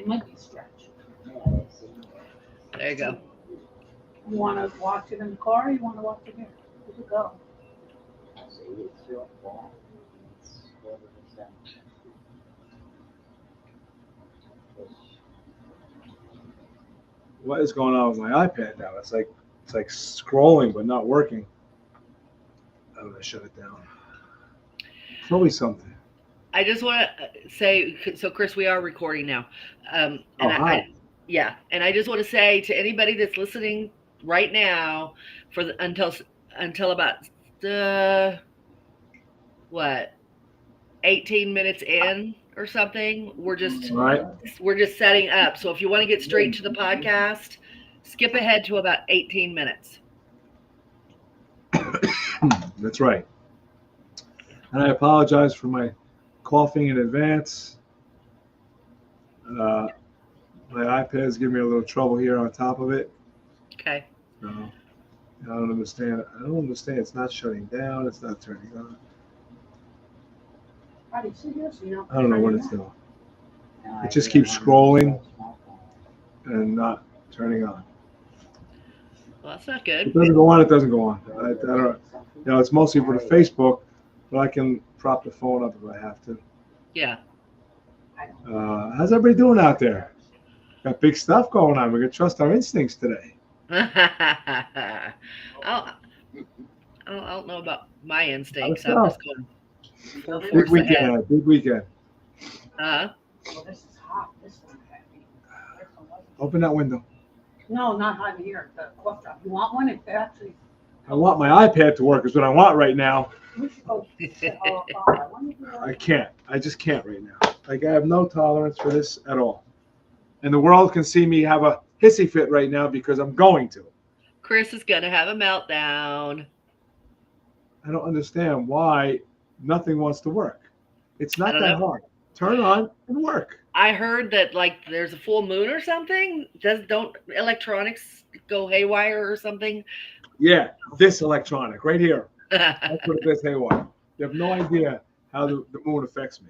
It might be a stretch. There you go. You want to watch it in the car or you want to watch it here? Where'd it go? What is going on with my iPad now? It's like scrolling but not working. I'm gonna shut it down. Probably something. I just want to say, so Chris, we are recording now. And hi. and I just want to say to anybody that's listening right now, until about 18 minutes in or something, we're just setting up. So if you want to get straight to the podcast, skip ahead to about 18 minutes. That's right. And I apologize for my coughing in advance. My iPad's giving me a little trouble here on top of it. Okay. I don't understand. It's not shutting down. It's not turning on. I don't know what it's doing. It just keeps scrolling and not turning on. Well, that's not good. It doesn't go on. It doesn't go on. I don't. It's mostly for the Facebook, but I can prop the phone up if I have to. Yeah. How's everybody doing out there? Got big stuff going on. We can trust our instincts today. I don't know about my instincts. I'm just going full force Big weekend. ahead. Big weekend. Well, this is hot. This one's heavy. Open that window. No, not hot in here. The cough drop. You want one? It's actually. I want my iPad to work. Is what I want right now. We should go. I can't. I just can't right now. Like I have no tolerance for this at all. And the world can see me have a hissy fit right now because I'm going to. Chris is gonna have a meltdown. I don't understand why nothing wants to work. It's not that hard. Turn on and work. I heard that like there's a full moon or something. Don't electronics go haywire or something? Yeah, this electronic right here. That's what it is haywire. You have no idea how the moon affects me.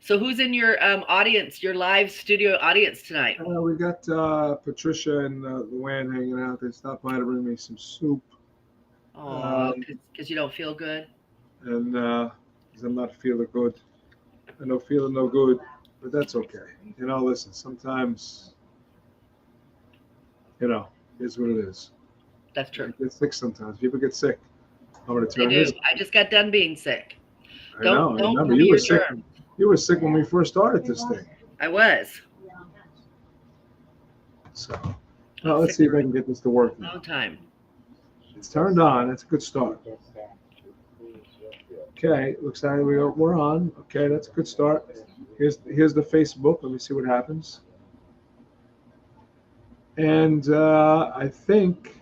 So who's in your audience, your live studio audience tonight? We got Patricia and Luann hanging out. They stopped by to bring me some soup. Oh, because you don't feel good? And because I'm not feeling good. I don't feeling no good, but that's okay. Listen, sometimes, it's what it is. That's true. I get sick sometimes. People get sick. I'm going to turn They do. this. I just got done being sick. I know. I remember you were sick. You were sick when we first started this thing. I was. So, let's see if I can get this to work now. Long time. It's turned on. That's a good start. Okay, looks like we're on. Okay, that's a good start. Here's the Facebook. Let me see what happens. And I think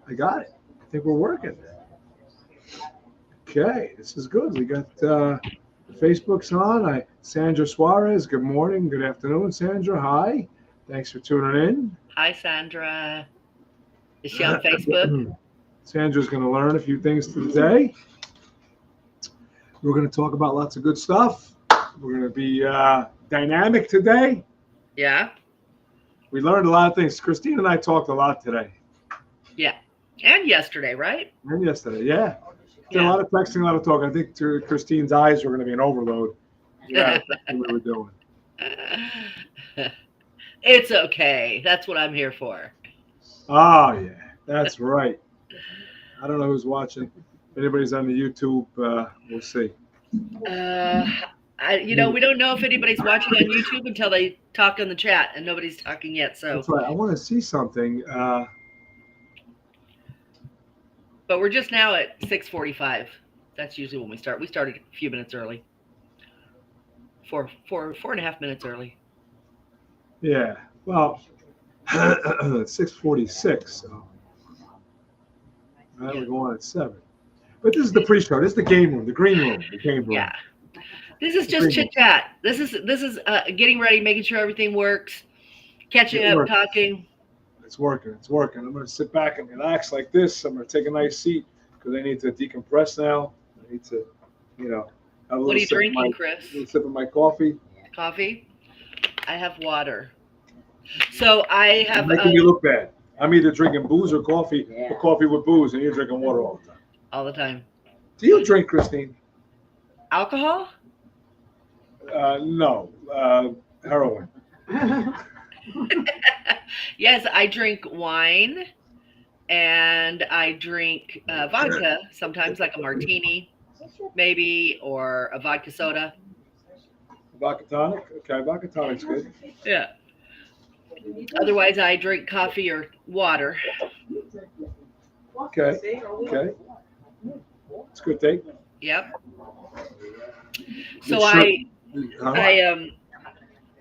I got it. I think we're working. Okay, this is good. We got Facebook's on. Sandra Suarez. Good morning. Good afternoon, Sandra. Hi. Thanks for tuning in. Hi, Sandra. Is she on Facebook? Sandra's going to learn a few things today. We're going to talk about lots of good stuff. We're going to be dynamic today. Yeah. We learned a lot of things. Christine and I talked a lot today. Yeah. And yesterday, right? And yesterday, yeah. A lot of texting, a lot of talking. I think to Christine's eyes were going to be an overload. Yeah, that's what we were doing. It's okay. That's what I'm here for. Oh, yeah. That's right. I don't know who's watching. If anybody's on the YouTube, we'll see. We don't know if anybody's watching on YouTube until they talk in the chat, and nobody's talking yet. So that's right. I want to see something. But we're just now at 6:45. That's usually when we start. We started a few minutes early. Four and a half minutes early. Yeah. Well, 6:46. So we're going at 7. But this is the pre-show. This is the game room, the green room, the game room. Yeah. This is just chit chat. This is getting ready, making sure everything works, catching up, talking. It's working. It's working. I'm going to sit back and relax like this. I'm going to take a nice seat because I need to decompress now. I need to, have a What are you drinking, Chris? A little sip of my coffee. Coffee? I have water. So I have You're making me look bad. I'm either drinking booze or coffee, or coffee with booze, and you're drinking water all the time. all the time. Do you drink, Christine? Alcohol? No. Heroin. Yes, I drink wine and I drink vodka, sometimes like a martini, maybe, or a vodka soda. Vodka tonic? Okay, vodka tonic's good. Yeah. Otherwise, I drink coffee or water. Okay. Okay. It's a good thing. Yep. So Sure.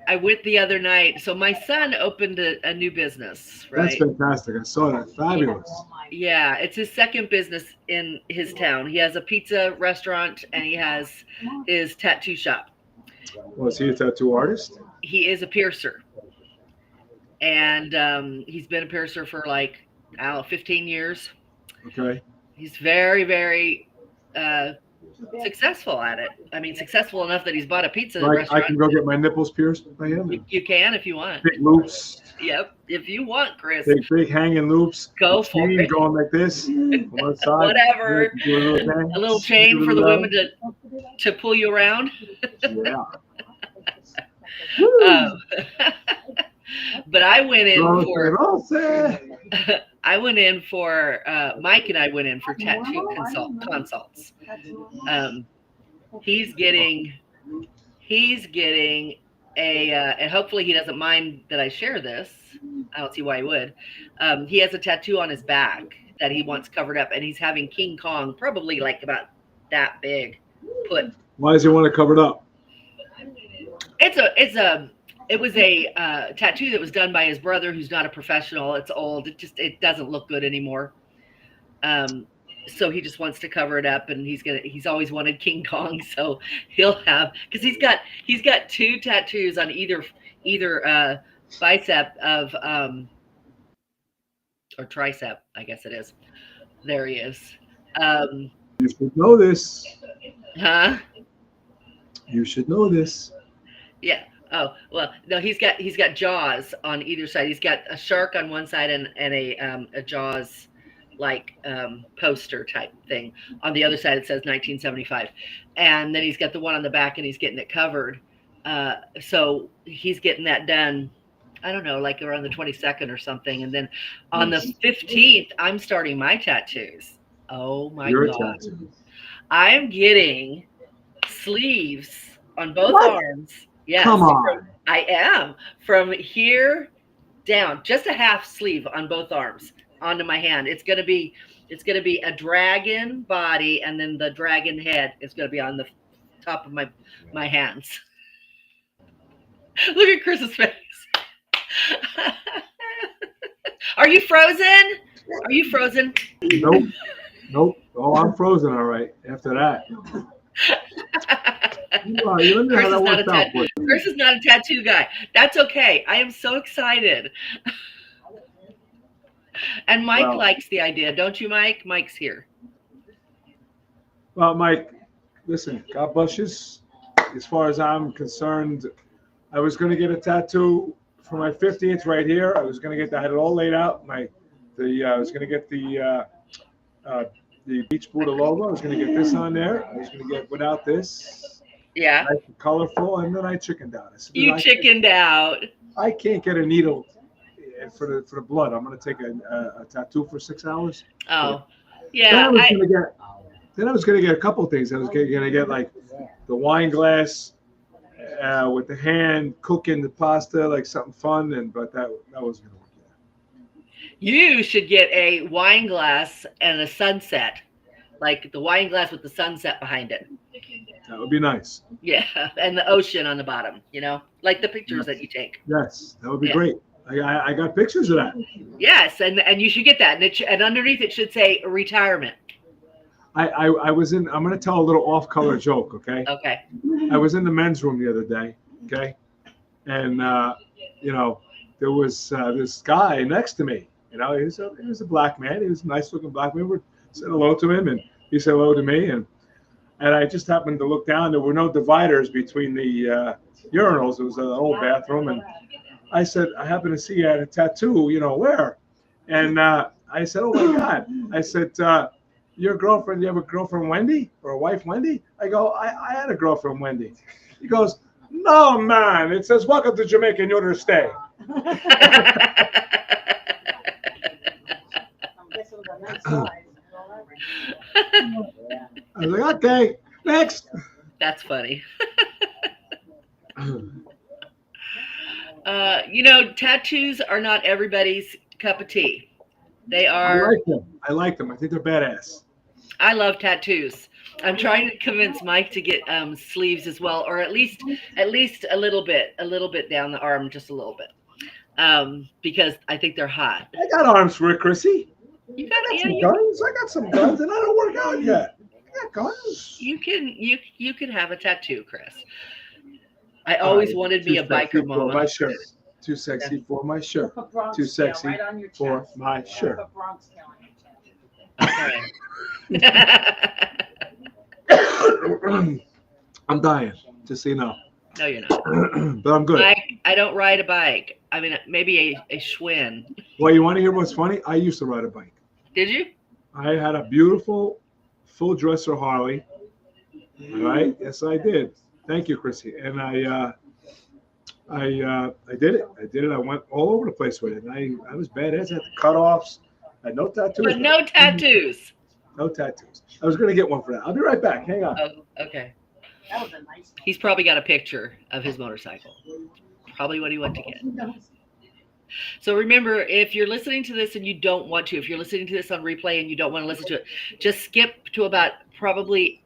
I went the other night. So my son opened a new business, right? That's fantastic. I saw that. Fabulous. Yeah, it's his second business in his town. He has a pizza restaurant and he has his tattoo shop. Was he a tattoo artist? He is a piercer. And he's been a piercer for like, I don't know, 15 years. Okay. He's very, very successful at it. I mean, successful enough that he's bought a pizza restaurant. I can go get my nipples pierced by him. You can if you want. Big loops. Yep, if you want, Chris. Big hanging loops. Go for it. Going like this. On one side. Whatever. A little chain for the women to pull you around. Yeah. But I went in for Mike and I went in for tattoo consults. He's getting a and hopefully he doesn't mind that I share this. I don't see why he would. He has a tattoo on his back that he wants covered up, and he's having King Kong, probably like about that big, put. Why does he want to cover it up? It was a tattoo that was done by his brother, who's not a professional. It's old. It doesn't look good anymore. So he just wants to cover it up, and he's always wanted King Kong, so he'll have, because he's got two tattoos on either bicep of or tricep, I guess it is. There he is. You should know this. Huh? You should know this. Yeah. Oh, well, no, he's got jaws on either side. He's got a shark on one side and a jaws like poster type thing. On the other side it says 1975. And then he's got the one on the back and he's getting it covered. So he's getting that done, I don't know, like around the 22nd or something. And then on the 15th, I'm starting my tattoos. Oh my God. I'm getting sleeves on both arms. Yes, come on. I am, from here down, just a half sleeve on both arms onto my hand. It's gonna be a dragon body, and then the dragon head is gonna be on the top of my hands. Look at Chris's face. Are you frozen? Are you frozen? Nope. Oh, I'm frozen. All right. After that. Chris is not a tattoo guy. That's okay. I am so excited. And Mike likes the idea, don't you, Mike? Mike's here. Well, Mike, listen, God bless you. As far as I'm concerned, I was going to get a tattoo for my 50th right here. I was going to get, I had it all laid out. I was going to get the Beach Buddha logo. I was going to get this on there. I was going to get without this. Yeah. Nice and colorful, and then I chickened out. You chickened out. I can't get a needle for the blood. I'm going to take a tattoo for 6 hours. Oh, yeah. Then I was going to get a couple of things. I was going to get like the wine glass with the hand cooking the pasta, like something fun, but that wasn't going to work. You should get a wine glass and a sunset, like the wine glass with the sunset behind it. That would be nice. Yeah, and the ocean on the bottom, like the pictures that you take. Yes, that would be great. I got pictures of that. Yes, and you should get that, and underneath it should say retirement. I was in. I'm going to tell a little off-color joke. Okay. Okay. I was in the men's room the other day. Okay, and there was this guy next to me. He was a black man. He was a nice-looking black man. We said hello to him, and he said hello to me. And And I just happened to look down. There were no dividers between the urinals. It was an old bathroom. And I said, I happen to see you had a tattoo, where? And I said, oh my God. I said, your girlfriend, you have a girlfriend, Wendy? Or a wife, Wendy? I go, I had a girlfriend, Wendy. He goes, no, man. It says, welcome to Jamaica, in order to stay. I was like, okay, next. That's funny. Tattoos are not everybody's cup of tea. They are. I like them. I think they're badass. I love tattoos. I'm trying to convince Mike to get sleeves as well, or at least a little bit down the arm, just a little bit, because I think they're hot. I got arms for it, Chrissy. You got some guns. I got some guns, and I don't work out yet. I got guns. You can have a tattoo, Chris. I always wanted me a biker mama. My shirt. Too sexy for my shirt. Too sexy for my shirt. Okay. I'm dying, just so you know. No, you're not. But I'm good. I don't ride a bike. I mean, maybe a Schwinn. Well, you want to hear what's funny? I used to ride a bike. Did you? I had a beautiful full dresser Harley. All right. Yes, I did. Thank you, Chrissy. And I did it. I went all over the place with it. And I was badass. I had cutoffs. I had no tattoos. But no tattoos. No tattoos. I was going to get one for that. I'll be right back. Hang on. Oh, okay. That was a nice. He's probably got a picture of his motorcycle. Probably what he went to get. So remember, if you're listening to this and you don't want to, if you're listening to this on replay and you don't want to listen to it, just skip to about probably,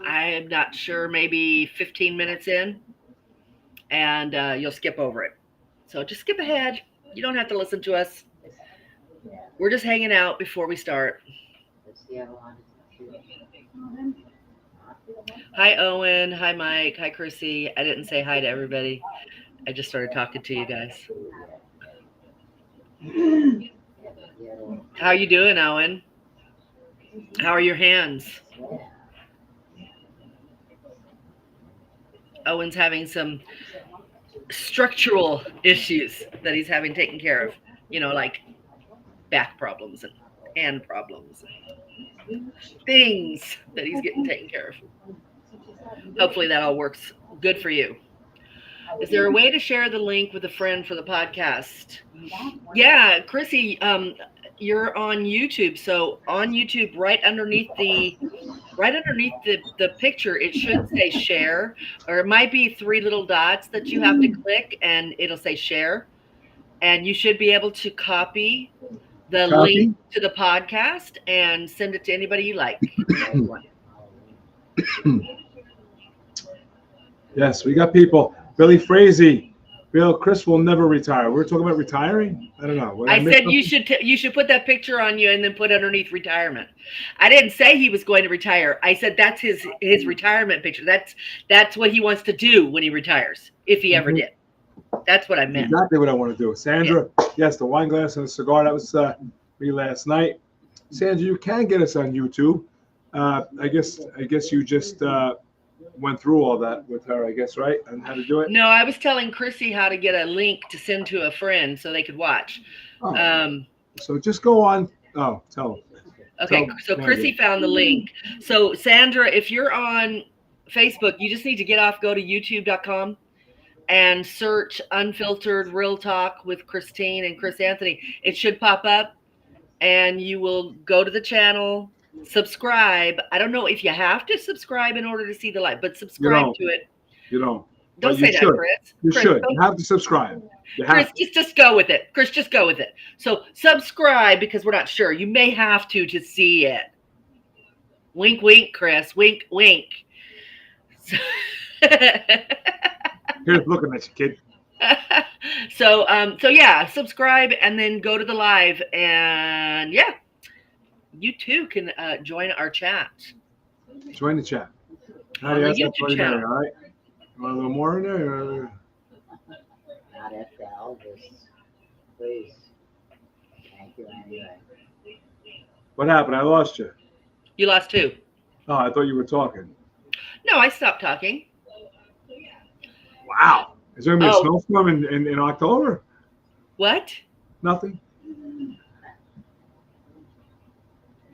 I'm not sure, maybe 15 minutes in, and you'll skip over it. So just skip ahead. You don't have to listen to us. We're just hanging out before we start. Hi, Owen. Hi, Mike. Hi, Chrissy. I didn't say hi to everybody. I just started talking to you guys. How are you doing, Owen? How are your hands? Owen's having some structural issues that he's having taken care of. Like back problems and hand problems. Things that he's getting taken care of. Hopefully that all works good for you. Is there a way to share the link with a friend for the podcast? Yeah, Chrissy, you're on YouTube. So on YouTube, right underneath the picture, it should say share, or it might be 3 little dots that you have to click, and it'll say share. And you should be able to copy the link to the podcast and send it to anybody you like. Yes, we got people. Billy Frazee, Bill, Chris will never retire. We're talking about retiring? I don't know. I said you should put that picture on you and then put underneath retirement. I didn't say he was going to retire. I said that's his retirement picture. That's what he wants to do when he retires, if he ever did. That's what I meant. Exactly what I want to do. Sandra, yes, the wine glass and the cigar. That was me last night. Sandra, you can get us on YouTube. I guess you just went through all that with her, I guess, right? And how to do it? No, I was telling Chrissy how to get a link to send to a friend so they could watch. Oh. So just go on. Oh, tell them. Okay, so Chrissy found the link. So Sandra, if you're on Facebook, you just need to go to youtube.com and search Unfiltered Real Talk with Christine and Chris Anthony. It should pop up and you will go to the channel, subscribe. I don't know if you have to subscribe in order to see the live, but subscribe to it. You don't. Don't say that, Chris. You should. You have to subscribe. Chris, just go with it. Chris, just go with it. So subscribe because we're not sure. You may have to see it. Wink, wink, Chris. Wink, wink. Here's looking at you, kid. So yeah, subscribe and then go to the live, and yeah, you too can join our chat. Join the chat. On the YouTube channel. All right. You want a little more in there? Or? Not FL, just please. Thank you anyway. What happened? I lost you. You lost too. Oh, I thought you were talking. No, I stopped talking. Wow. Is there gonna be a Oh. snowstorm in October? What? Nothing.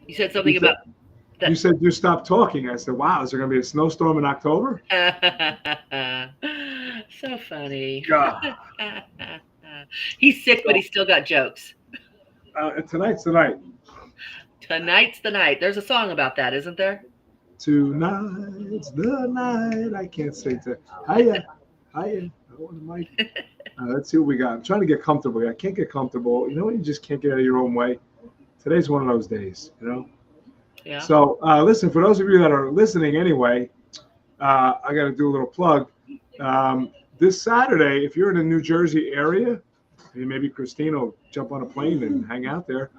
You said something You said- about that. You said you stopped talking. I said, wow, is there gonna be a snowstorm in October? So funny. God. He's sick, but he's still got jokes. Tonight's the night. Tonight's the night. There's a song about that, isn't there? Tonight's the night. I can't say to. Hiya. Hiya. Mike. Let's see what we got. I'm trying to get comfortable. I can't get comfortable. You know when you just can't get out of your own way? Today's one of those days, you know? Yeah. So listen, for those of you that are listening anyway, I got to do a little plug. This Saturday, if you're in the New Jersey area, maybe Christine will jump on a plane and hang out there.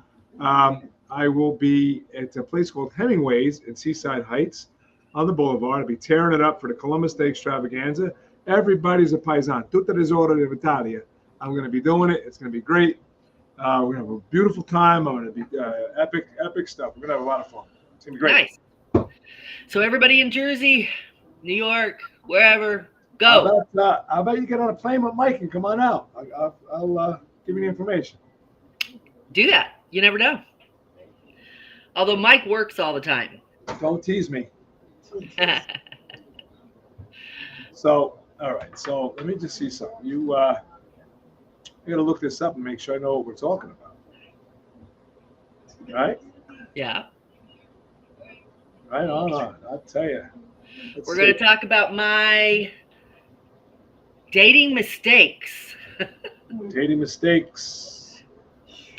I will be at a place called Hemingway's in Seaside Heights on the boulevard. I'll be tearing it up for the Columbus Day extravaganza. Everybody's a paisan. Tutte le ore d'Italia. I'm going to be doing it. It's going to be great. We're going to have a beautiful time. I'm going to be epic stuff. We're going to have a lot of fun. It's going to be great. Nice. So everybody in Jersey, New York, wherever, go. How about you get on a plane with Mike and come on out? I'll give you the information. Do that. You never know. Although Mike works all the time. Don't tease me. So, all right. So let me just see something. I got to look this up and make sure I know what we're talking about. All right? Yeah. Right on. I'll tell you. We're going to talk about my dating mistakes. Dating mistakes.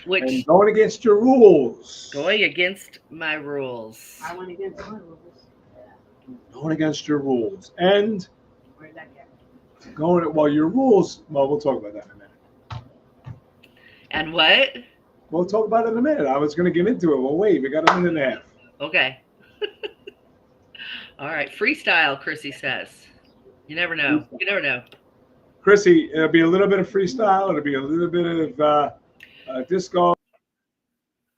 Which And going against your rules. going against my rules. I went against my rules. Going against your rules. And Where'd that get? your rules, well, we'll talk about that in a minute. And what? We'll talk about it in a minute. I was going to get into it. Well, wait, we got a minute and a half. Okay. All right. Freestyle, Chrissy says. You never know. You never know. Chrissy, it'll be a little bit of freestyle. It'll be a little bit of disco.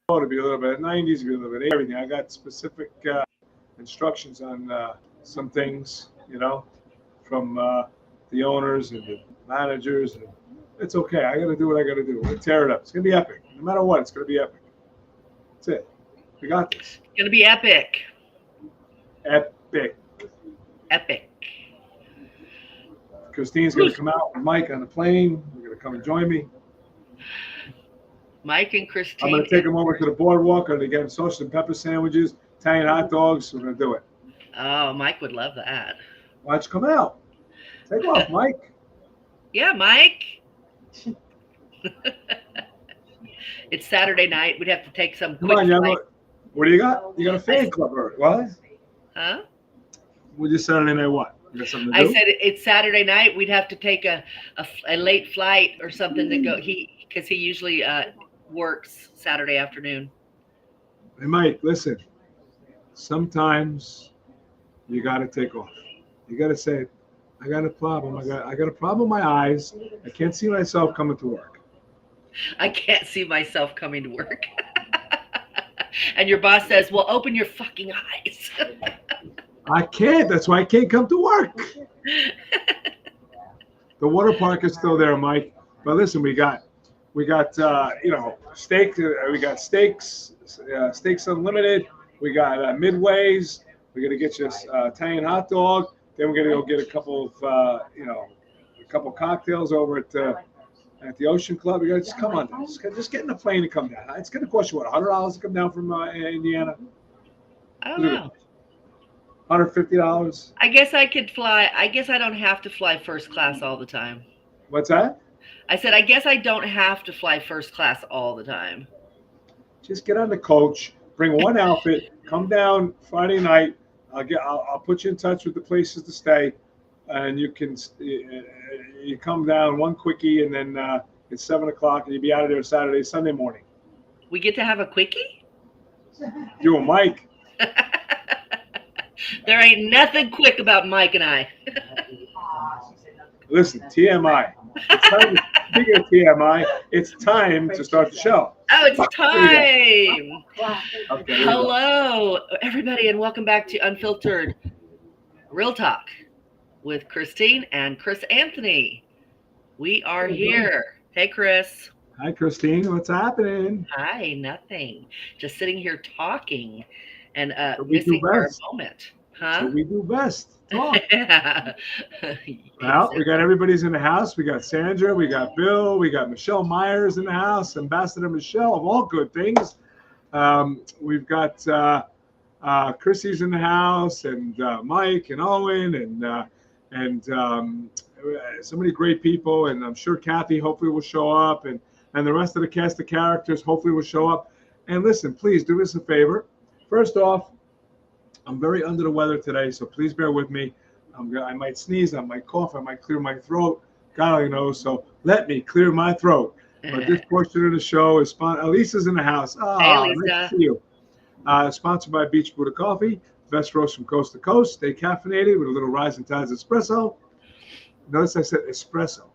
It'll be a little bit of 90s. It'll be a little bit of everything. I got specific instructions on some things, you know, from the owners and the managers. And it's okay. I got to do what I got to do. We're going to tear it up. It's going to be epic. No matter what, it's going to be epic. That's it. We got this. It's going to be epic. Epic. Epic. Christine's going to come out with Mike on the plane. We're going to come and join me. Mike and Christine. I'm going to take them over to the boardwalk. I'm going to get them sausage and pepper sandwiches, Italian hot dogs. We're going to do it. Oh, Mike would love that. Why don't you come out? Take off, Mike. Yeah, Mike. It's Saturday night. We'd have to take some Come quick on, flight. young. What do you got? You got a fan club, or what? Huh? With your Saturday night, what? You got something to do? I said it's Saturday night. We'd have to take a late flight or something to go. Because he usually works Saturday afternoon. Hey, Mike, listen. Sometimes you got to take off. You got to say, I got a problem. I got a problem with my eyes. I can't see myself coming to work. I can't see myself coming to work. And your boss says, well, open your fucking eyes. I can't. That's why I can't come to work. The water park is still there, Mike. But listen, we got steak. We got steaks, steaks unlimited. We got Midways. We're gonna get you Italian hot dog. Then we're gonna go get a couple of a couple cocktails over at the Ocean Club. You gotta just come on down. Just get in the plane to come down. It's gonna cost you what, $100 to come down from Indiana? I don't know. $150. I guess I could fly. I guess I don't have to fly first class all the time. What's that? I said, I guess I don't have to fly first class all the time. Just get on the coach, bring one outfit, come down Friday night. I'll put you in touch with the places to stay, and you come down one quickie, and then it's 7:00, and you'll be out of there Saturday, Sunday morning. We get to have a quickie? You and Mike. There ain't nothing quick about Mike and I. Listen, TMI. Speaking of TMI, it's time to start the show. Oh, it's time. Okay, Hello, everybody, and welcome back to Unfiltered Real Talk with Christine and Chrisanthony. We are here. Hey, Chris. Hi, Christine. What's happening? Hi, nothing. Just sitting here talking and What we do missing our best. moment. That's Huh? what we do best. Talk. Yeah. Well, we got everybody's in the house. We got Sandra, we got Bill, we got Michelle Myers in the house, Ambassador Michelle of all good things. We've got Chrissy's in the house, and Mike and Owen, and so many great people. And I'm sure Kathy hopefully will show up, and the rest of the cast of characters hopefully will show up. And listen, please do us a favor. First off, I'm very under the weather today, so please bear with me. I might sneeze, I might cough, I might clear my throat. God only knows, so let me clear my throat. But this portion of the show is sponsored. Elisa's in the house. Oh, Hey, nice Lisa. to see you. Sponsored by Beach Buddha Coffee, best roast from coast to coast. Stay caffeinated with a little Rising Tides espresso. Notice I said espresso.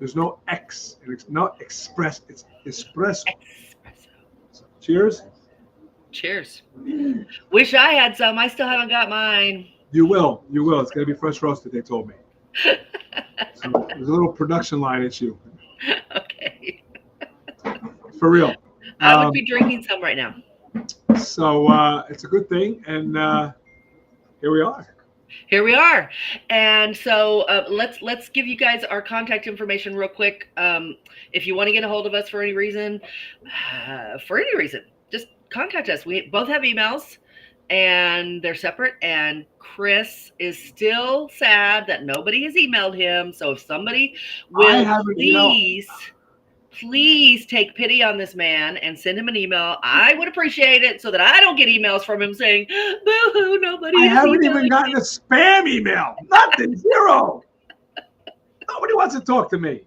There's no X. It's not express. It's espresso. So, cheers. Cheers. Wish I had some. I still haven't got mine. You will. You will. It's going to be fresh roasted, they told me. So there's a little production line issue. Okay. For real. I would be drinking some right now. So it's a good thing. And here we are. Here we are. And so let's give you guys our contact information real quick. If you want to get a hold of us for any reason, just contact us. We both have emails and they're separate. And Chris is still sad that nobody has emailed him. So if somebody will please take pity on this man and send him an email, I would appreciate it so that I don't get emails from him saying, boo-hoo, nobody I has haven't emailed even me." gotten a spam email. Nothing. Zero. Nobody wants to talk to me.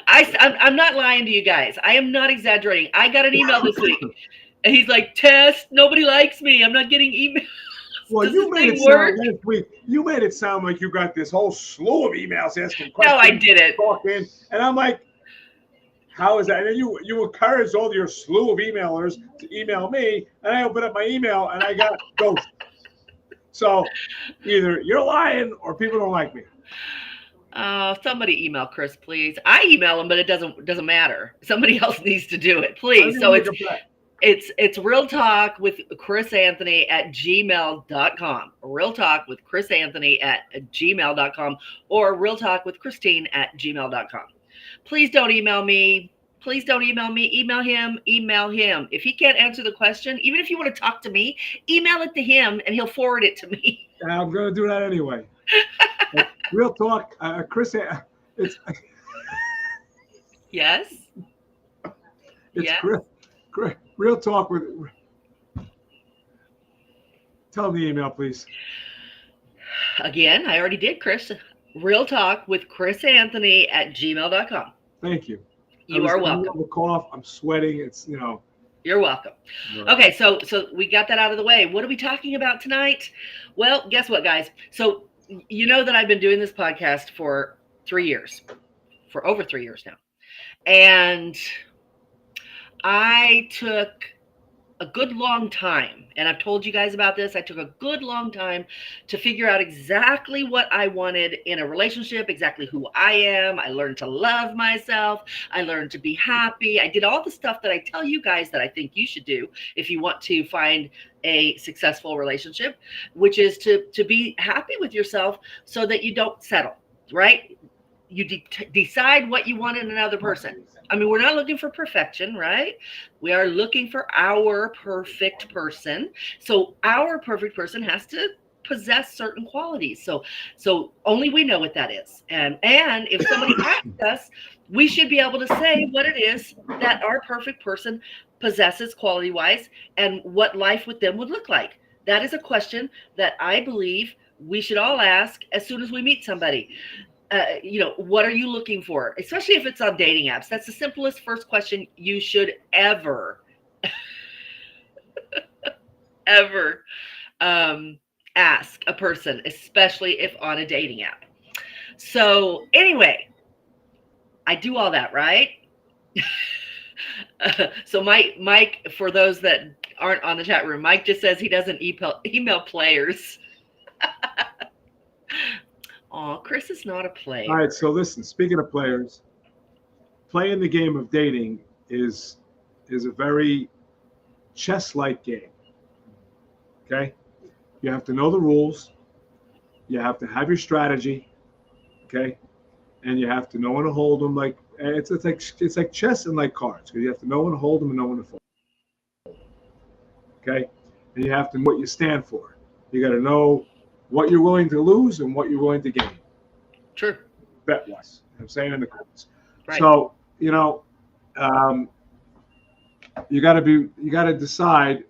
I'm not lying to you guys. I am not exaggerating. I got an email this week. And he's like, Tess, nobody likes me. I'm not getting emails. Well, Does you this made thing it work? sound last week. You made it sound like you got this whole slew of emails asking questions. No, I didn't. Talking, and I'm like, how is that? And then you encouraged all your slew of emailers to email me, and I opened up my email and I got ghost. So either you're lying or people don't like me. Somebody email Chris, please. I email him, but it doesn't matter. Somebody else needs to do it, please. So it's Real Talk with Chrisanthony at gmail.com. Real Talk with Chrisanthony at gmail.com or Real Talk with Christine at gmail.com. Please don't email me. Please don't email me. Email him. Email him. If he can't answer the question, even if you want to talk to me, email it to him and he'll forward it to me. I'm going to do that anyway. Real Talk, Chris. It's Yes. it's Yes. Chris, Real Talk with. Tell him the email, please. Again, I already did, Chris. Real Talk with Chrisanthony at gmail.com. Thank you. You are welcome. I'm cough. I'm sweating. It's You're welcome. Okay, so we got that out of the way. What are we talking about tonight? Well, guess what, guys? So you know that I've been doing this podcast for 3 years, for over 3 years now. And I took a good long time, and I've told you guys about this. I took a good long time to figure out exactly what I wanted in a relationship, exactly who I am. I learned to love myself. I learned to be happy. I did all the stuff that I tell you guys that I think you should do if you want to find a successful relationship, which is to be happy with yourself so that you don't settle, right? You decide what you want in another person. I mean, we're not looking for perfection, right? We are looking for our perfect person. So our perfect person has to possess certain qualities. So only we know what that is. And if somebody asks us, we should be able to say what it is that our perfect person possesses quality-wise and what life with them would look like. That is a question that I believe we should all ask as soon as we meet somebody. What are you looking for? Especially if it's on dating apps. That's the simplest first question you should ever ask a person, especially if on a dating app. So anyway, I do all that, right? So Mike, for those that aren't on the chat room, Mike just says he doesn't email players. Oh, Chris is not a All player. right, so listen, speaking of players, playing the game of dating is a very chess-like game. Okay? You have to know the rules, you have to have your strategy, okay? And you have to know when to hold them like it's like chess and like cards. You have to know when to hold them and know when to fold. Okay? And you have to know what you stand for. You got to know what you're willing to lose and what you're willing to gain. True. Bet wise. I'm saying in the courts. Right. So, you got to decide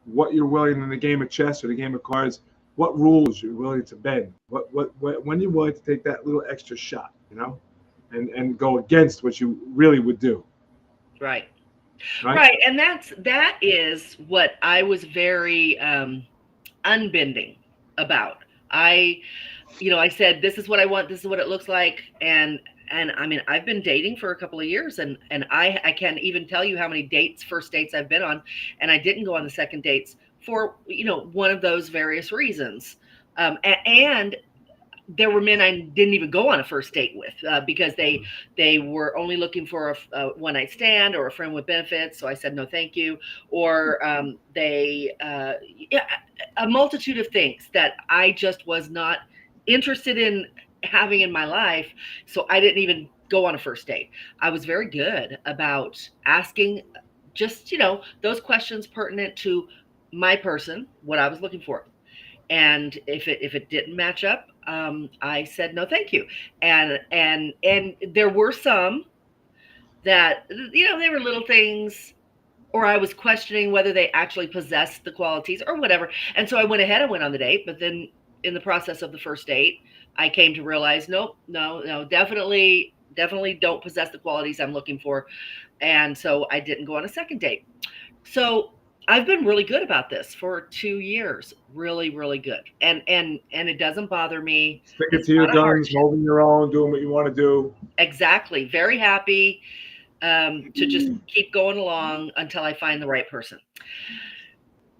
what you're willing in the game of chess or the game of cards, what rules you're willing to bend, when you're willing to take that little extra shot, and go against what you really would do. Right. Right. And that is what I was very unbending about. I said, this is what I want, this is what it looks like. And I mean, I've been dating for a couple of years, and I can't even tell you how many first dates I've been on, and I didn't go on the second dates for, one of those various reasons. And there were men I didn't even go on a first date with because they were only looking for a one night stand or a friend with benefits. So I said, no, thank you. Or a multitude of things that I just was not interested in having in my life. So I didn't even go on a first date. I was very good about asking just, those questions pertinent to my person, what I was looking for. And if it didn't match up, I said no, thank you. And there were some that they were little things, or I was questioning whether they actually possessed the qualities or whatever. And so I went ahead and went on the date. But then in the process of the first date, I came to realize, no, definitely don't possess the qualities I'm looking for. And so I didn't go on a second date. So I've been really good about this for 2 years. Really, really good. And it doesn't bother me. Sticking to your guns, holding your own, doing what you want to do. Exactly. Very happy to just keep going along until I find the right person.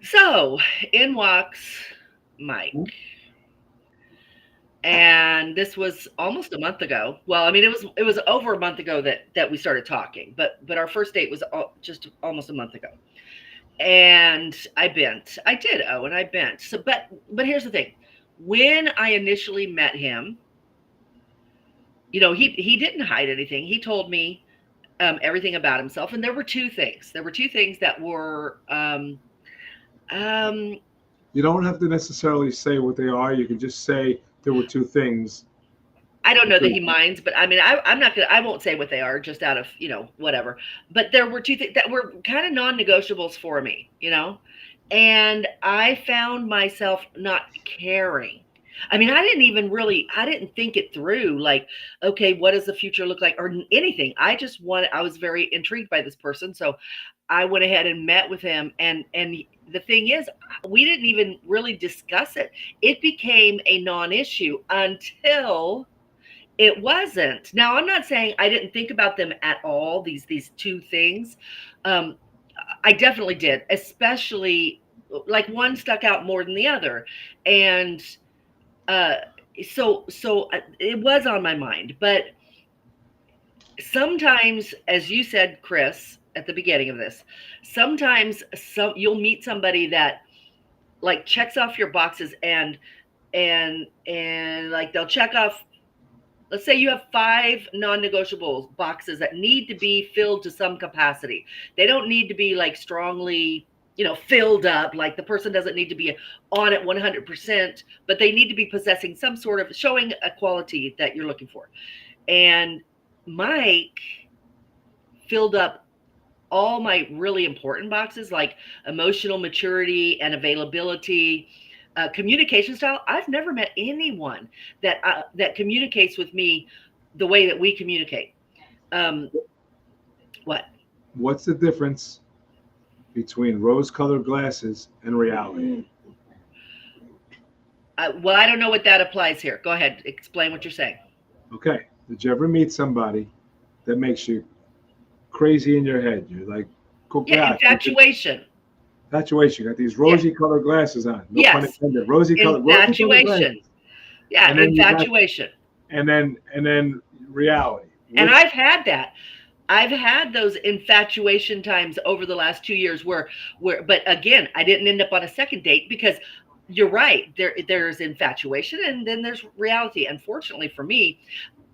So in walks Mike. And this was almost a month ago. Well, I mean, it was over a month ago that we started talking, but our first date was just almost a month ago. And I bent. I did, and I bent. So, but here's the thing. When I initially met him, he didn't hide anything. He told me everything about himself. And there were two things. There were two things that were. You don't have to necessarily say what they are. You can just say there were two things. I don't know that he minds, but I mean, I won't say what they are just out of, whatever. But there were two things that were kind of non-negotiables for me, and I found myself not caring. I mean, I didn't think it through, like, okay, what does the future look like or anything. I was very intrigued by this person. So I went ahead and met with him. And the thing is, we didn't even really discuss it. It became a non-issue until it wasn't. Now, I'm not saying I didn't think about them at all, these two things. I definitely did, especially like one stuck out more than the other. And so it was on my mind. But sometimes, as you said, Chris, at the beginning of this, sometimes you'll meet somebody that like checks off your boxes and like they'll check off. Let's say you have 5 non-negotiable boxes that need to be filled to some capacity. They don't need to be like strongly, filled up. Like the person doesn't need to be on it 100%, but they need to be possessing some sort of showing a quality that you're looking for. And Mike filled up all my really important boxes, like emotional maturity and availability. Communication style. I've never met anyone that communicates with me the way that we communicate. What? What's the difference between rose-colored glasses and reality? Well, I don't know what that applies here. Go ahead. Explain what you're saying. Okay. Did you ever meet somebody that makes you crazy in your head? You're like, infatuation. Infatuation. Got these rosy colored glasses on. No pun intended. Rosy colored glasses. Yeah, And then you got- infatuation. and then reality. And Which- I've had that. I've had those infatuation times over the last 2 years where, but again, I didn't end up on a second date because you're right. There's infatuation and then there's reality. Unfortunately for me,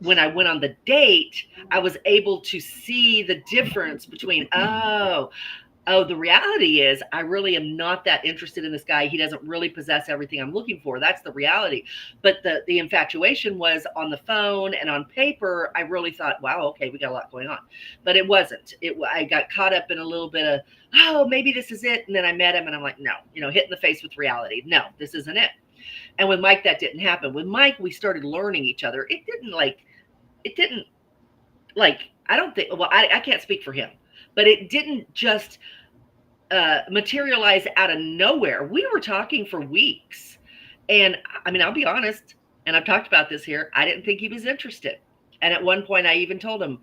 when I went on the date, I was able to see the difference between, the reality is I really am not that interested in this guy. He doesn't really possess everything I'm looking for. That's the reality. But the infatuation was on the phone and on paper. I really thought, wow, okay, we got a lot going on. But it wasn't. I got caught up in a little bit of, maybe this is it. And then I met him and I'm like, no, hit in the face with reality. No, this isn't it. And with Mike, that didn't happen. With Mike, we started learning each other. It didn't I don't think, well, I can't speak for him, but it didn't just materialize out of nowhere. We were talking for weeks. And I mean, I'll be honest, and I've talked about this here, I didn't think he was interested. And at one point I even told him,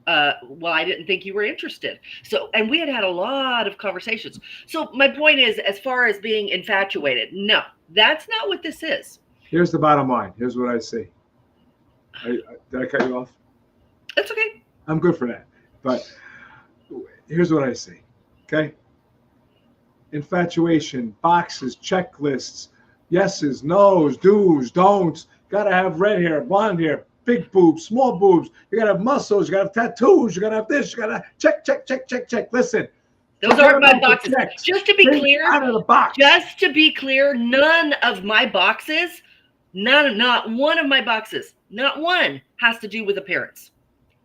well, I didn't think you were interested. So, and we had a lot of conversations. So my point is, as far as being infatuated, no, that's not what this is. Here's the bottom line. Here's what I see. Did I cut you off? That's okay. I'm good for that. But here's what I see. Okay? Infatuation, boxes, checklists, yeses, nos, do's, don'ts. Gotta have red hair, blonde hair, big boobs, small boobs. You gotta have muscles. You gotta have tattoos. You gotta have this. You gotta check, check, check, check, check. Listen. Those aren't my boxes. Just to be clear, out of the box. Just to be clear, none of my boxes, not one of my boxes, not one has to do with appearance.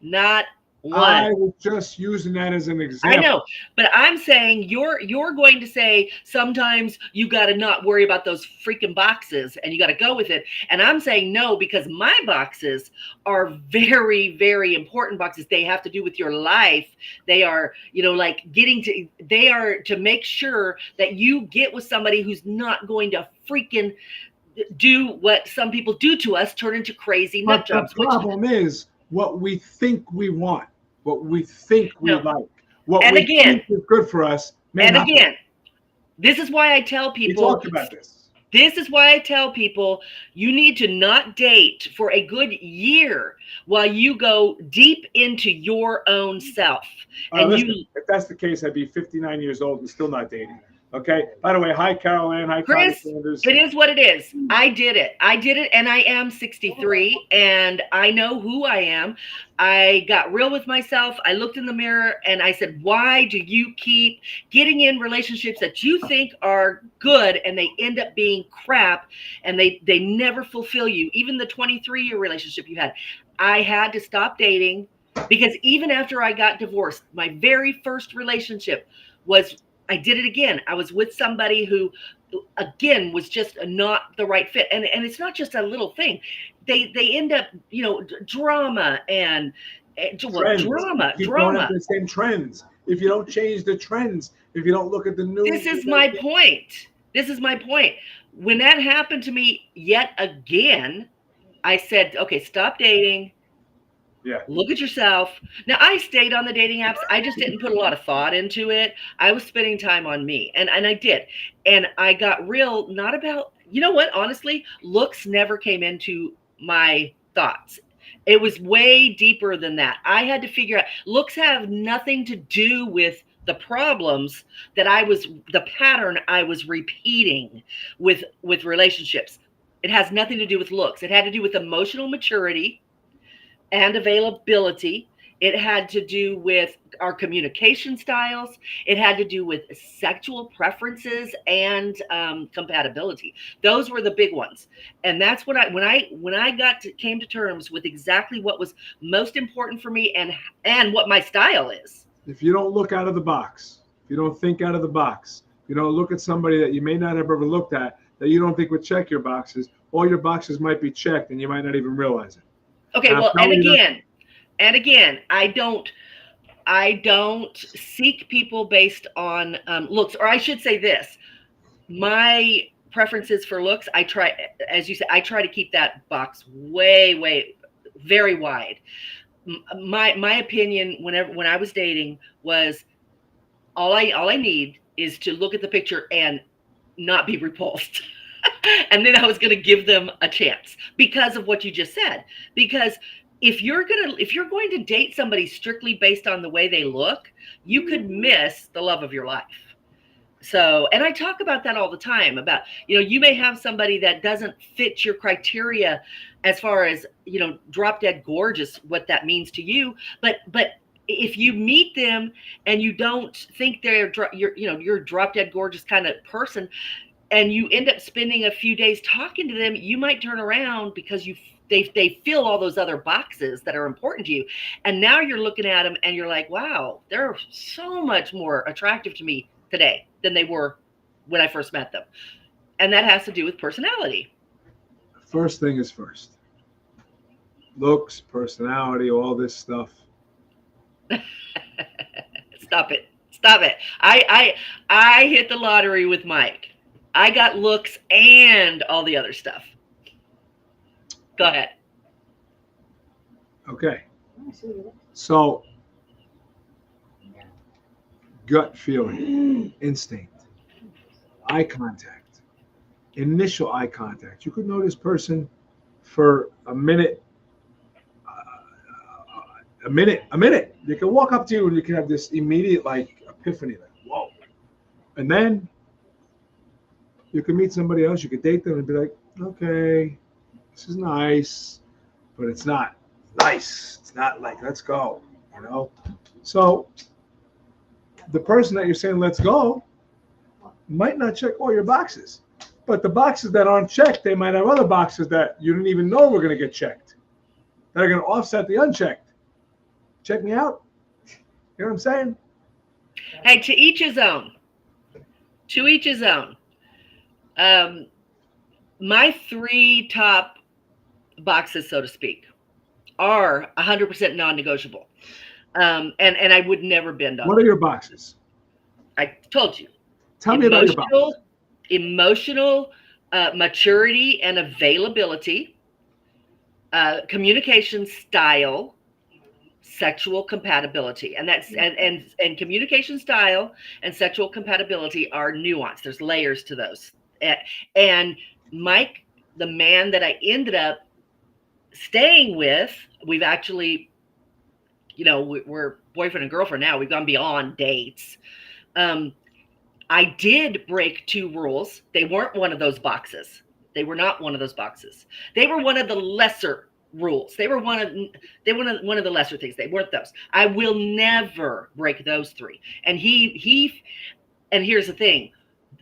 Not one. I was just using that as an example. I know, but I'm saying you're going to say sometimes you got to not worry about those freaking boxes and you got to go with it. And I'm saying no, because my boxes are very, very important boxes. They have to do with your life. They are, they are to make sure that you get with somebody who's not going to freaking do what some people do to us, turn into crazy nut jobs. The problem is what we think we want. What we think we like, what we think is good for us. And again, this is why I tell people. We talked about this. This is why I tell people you need to not date for a good year while you go deep into your own self. And listen, if that's the case, I'd be 59 years old and still not dating. Okay. By the way, hi, Carol Ann. Hi, Chris. It is what it is. I did it, and I am 63, and I know who I am. I got real with myself. I looked in the mirror, and I said, "Why do you keep getting in relationships that you think are good, and they end up being crap, and they never fulfill you? Even the 23-year relationship you had, I had to stop dating because even after I got divorced, my very first relationship was." I did it again. I was with somebody who, again, was just not the right fit. And it's not just a little thing. They end up, drama and drama. Don't have the same trends. If you don't change the trends, if you don't look at the new. This is my point. When that happened to me yet again, I said, okay, stop dating. Yeah. Look at yourself. Now, I stayed on the dating apps. I just didn't put a lot of thought into it. I was spending time on me, and I did. And I got real, not about, honestly, looks never came into my thoughts. It was way deeper than that. I had to figure out, looks have nothing to do with the problems the pattern I was repeating with relationships. It has nothing to do with looks. It had to do with emotional maturity and availability. It had to do with our communication styles. It had to do with sexual preferences and compatibility. Those were the big ones. And that's what when I came to terms with exactly what was most important for me and what my style is. If you don't look out of the box, if you don't think out of the box, you don't look at somebody that you may not have ever looked at, that you don't think would check your boxes, all your boxes might be checked and you might not even realize it. Okay, well, and again, I don't seek people based on looks, or I should say this: my preferences for looks. I try, as you said, I try to keep that box way, very wide. My opinion, when I was dating, was all I need is to look at the picture and not be repulsed. And then I was going to give them a chance because of what you just said. Because if you're going to date somebody strictly based on the way they look, you could miss the love of your life. So, and I talk about that all the time about, you may have somebody that doesn't fit your criteria as far as, drop dead gorgeous, what that means to you. But if you meet them and you don't think you're a drop dead gorgeous kind of person, and you end up spending a few days talking to them, you might turn around because they fill all those other boxes that are important to you. And now you're looking at them and you're like, wow, they're so much more attractive to me today than they were when I first met them. And that has to do with personality. First thing is first. Looks, personality, all this stuff. Stop it. I hit the lottery with Mike. I got looks and all the other stuff. Go ahead. Okay. So, gut feeling, instinct, eye contact, initial eye contact. You could know this person for a minute. You can walk up to you and you can have this immediate epiphany, whoa. And then you can meet somebody else, you could date them and be like, okay, this is nice, but it's not nice. It's not like, let's go, So the person that you're saying, let's go, might not check all your boxes. But the boxes that aren't checked, they might have other boxes that you didn't even know were going to get checked, that are going to offset the unchecked. Check me out. You know what I'm saying? Hey, to each his own. To each his own. My 3 top boxes, so to speak, are 100% non-negotiable. And I would never bend on. What are your boxes? I told you. Tell me about your boxes. Emotional maturity and availability, communication style, sexual compatibility. And that's and communication style and sexual compatibility are nuanced. There's layers to those. And Mike, the man that I ended up staying with, we've actually, we're boyfriend and girlfriend now. We've gone beyond dates. I did break 2 rules. They weren't one of those boxes. They were not one of those boxes. They were one of the lesser rules. They were one of the lesser things. They weren't those. I will never break those 3. And and here's the thing.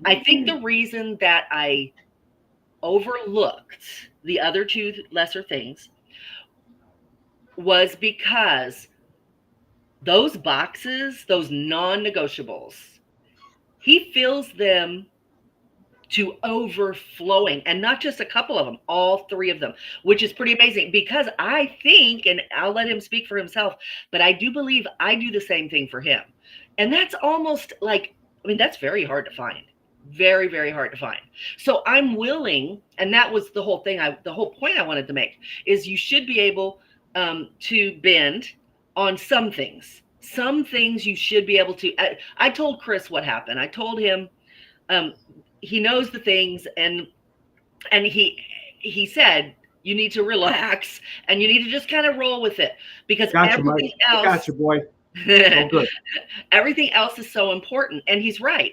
I think the reason that I overlooked the other 2 lesser things was because those boxes, those non-negotiables, he fills them to overflowing, and not just a couple of them, all 3 of them, which is pretty amazing because I think, and I'll let him speak for himself, but I do believe I do the same thing for him. And that's almost that's very hard to find. Very, very hard to find. So I'm willing, and that was the whole thing, the whole point I wanted to make, is you should be able to bend on some things. Some things you should be able to. I told Chris what happened. I told him he knows the things, and he said you need to relax and you need to just kind of roll with it because everything else. Gotcha, boy. Oh, good. Everything else is so important, and he's right.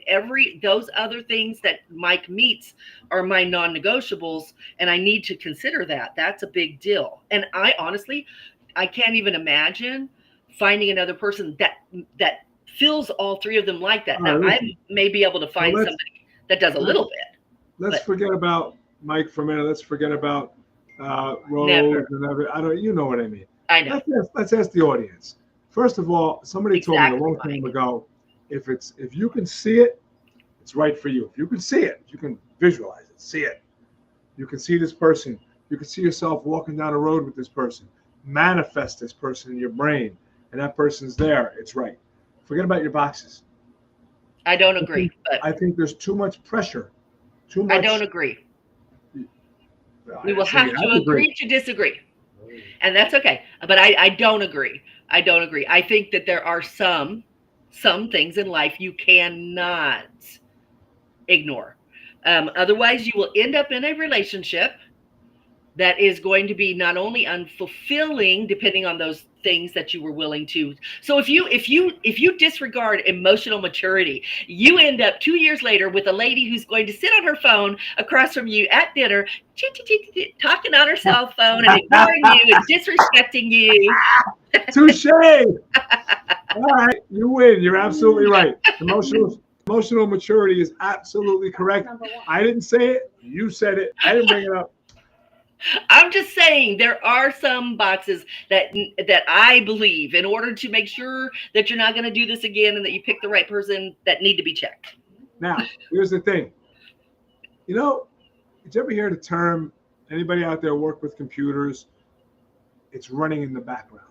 Those other things that Mike meets are my non-negotiables, and I need to consider that. That's a big deal. And I honestly, I can't even imagine finding another person that fills all 3 of them like that. Now, I may be able to find somebody that does a little bit. Let's forget about Mike for a minute. Let's forget about Rose and everything. You know what I mean. I know. Let's ask the audience. First of all, somebody told me a long time ago, if you can see it, it's right for you. If you can see it, you can visualize it, see it. You can see this person. You can see yourself walking down a road with this person. Manifest this person in your brain, and that person's there. It's right. Forget about your boxes. I don't agree. I think there's too much pressure. Too much. I don't agree. We will have to agree to disagree. And that's okay. But I don't agree. I don't agree. I think that there are some things in life you cannot ignore. Otherwise, you will end up in a relationship that is going to be not only unfulfilling, depending on those things that you were willing to. So if you disregard emotional maturity, you end up 2 years later with a lady who's going to sit on her phone across from you at dinner, talking on her cell phone and ignoring you and disrespecting you. Touche. All right, you win. You're absolutely right. Emotional maturity is absolutely correct. Number one. I didn't say it. You said it. I didn't bring it up. I'm just saying there are some boxes that I believe, in order to make sure that you're not going to do this again and that you pick the right person, that need to be checked. Now, here's the thing. You know, did you ever hear the term, anybody out there work with computers, it's running in the background?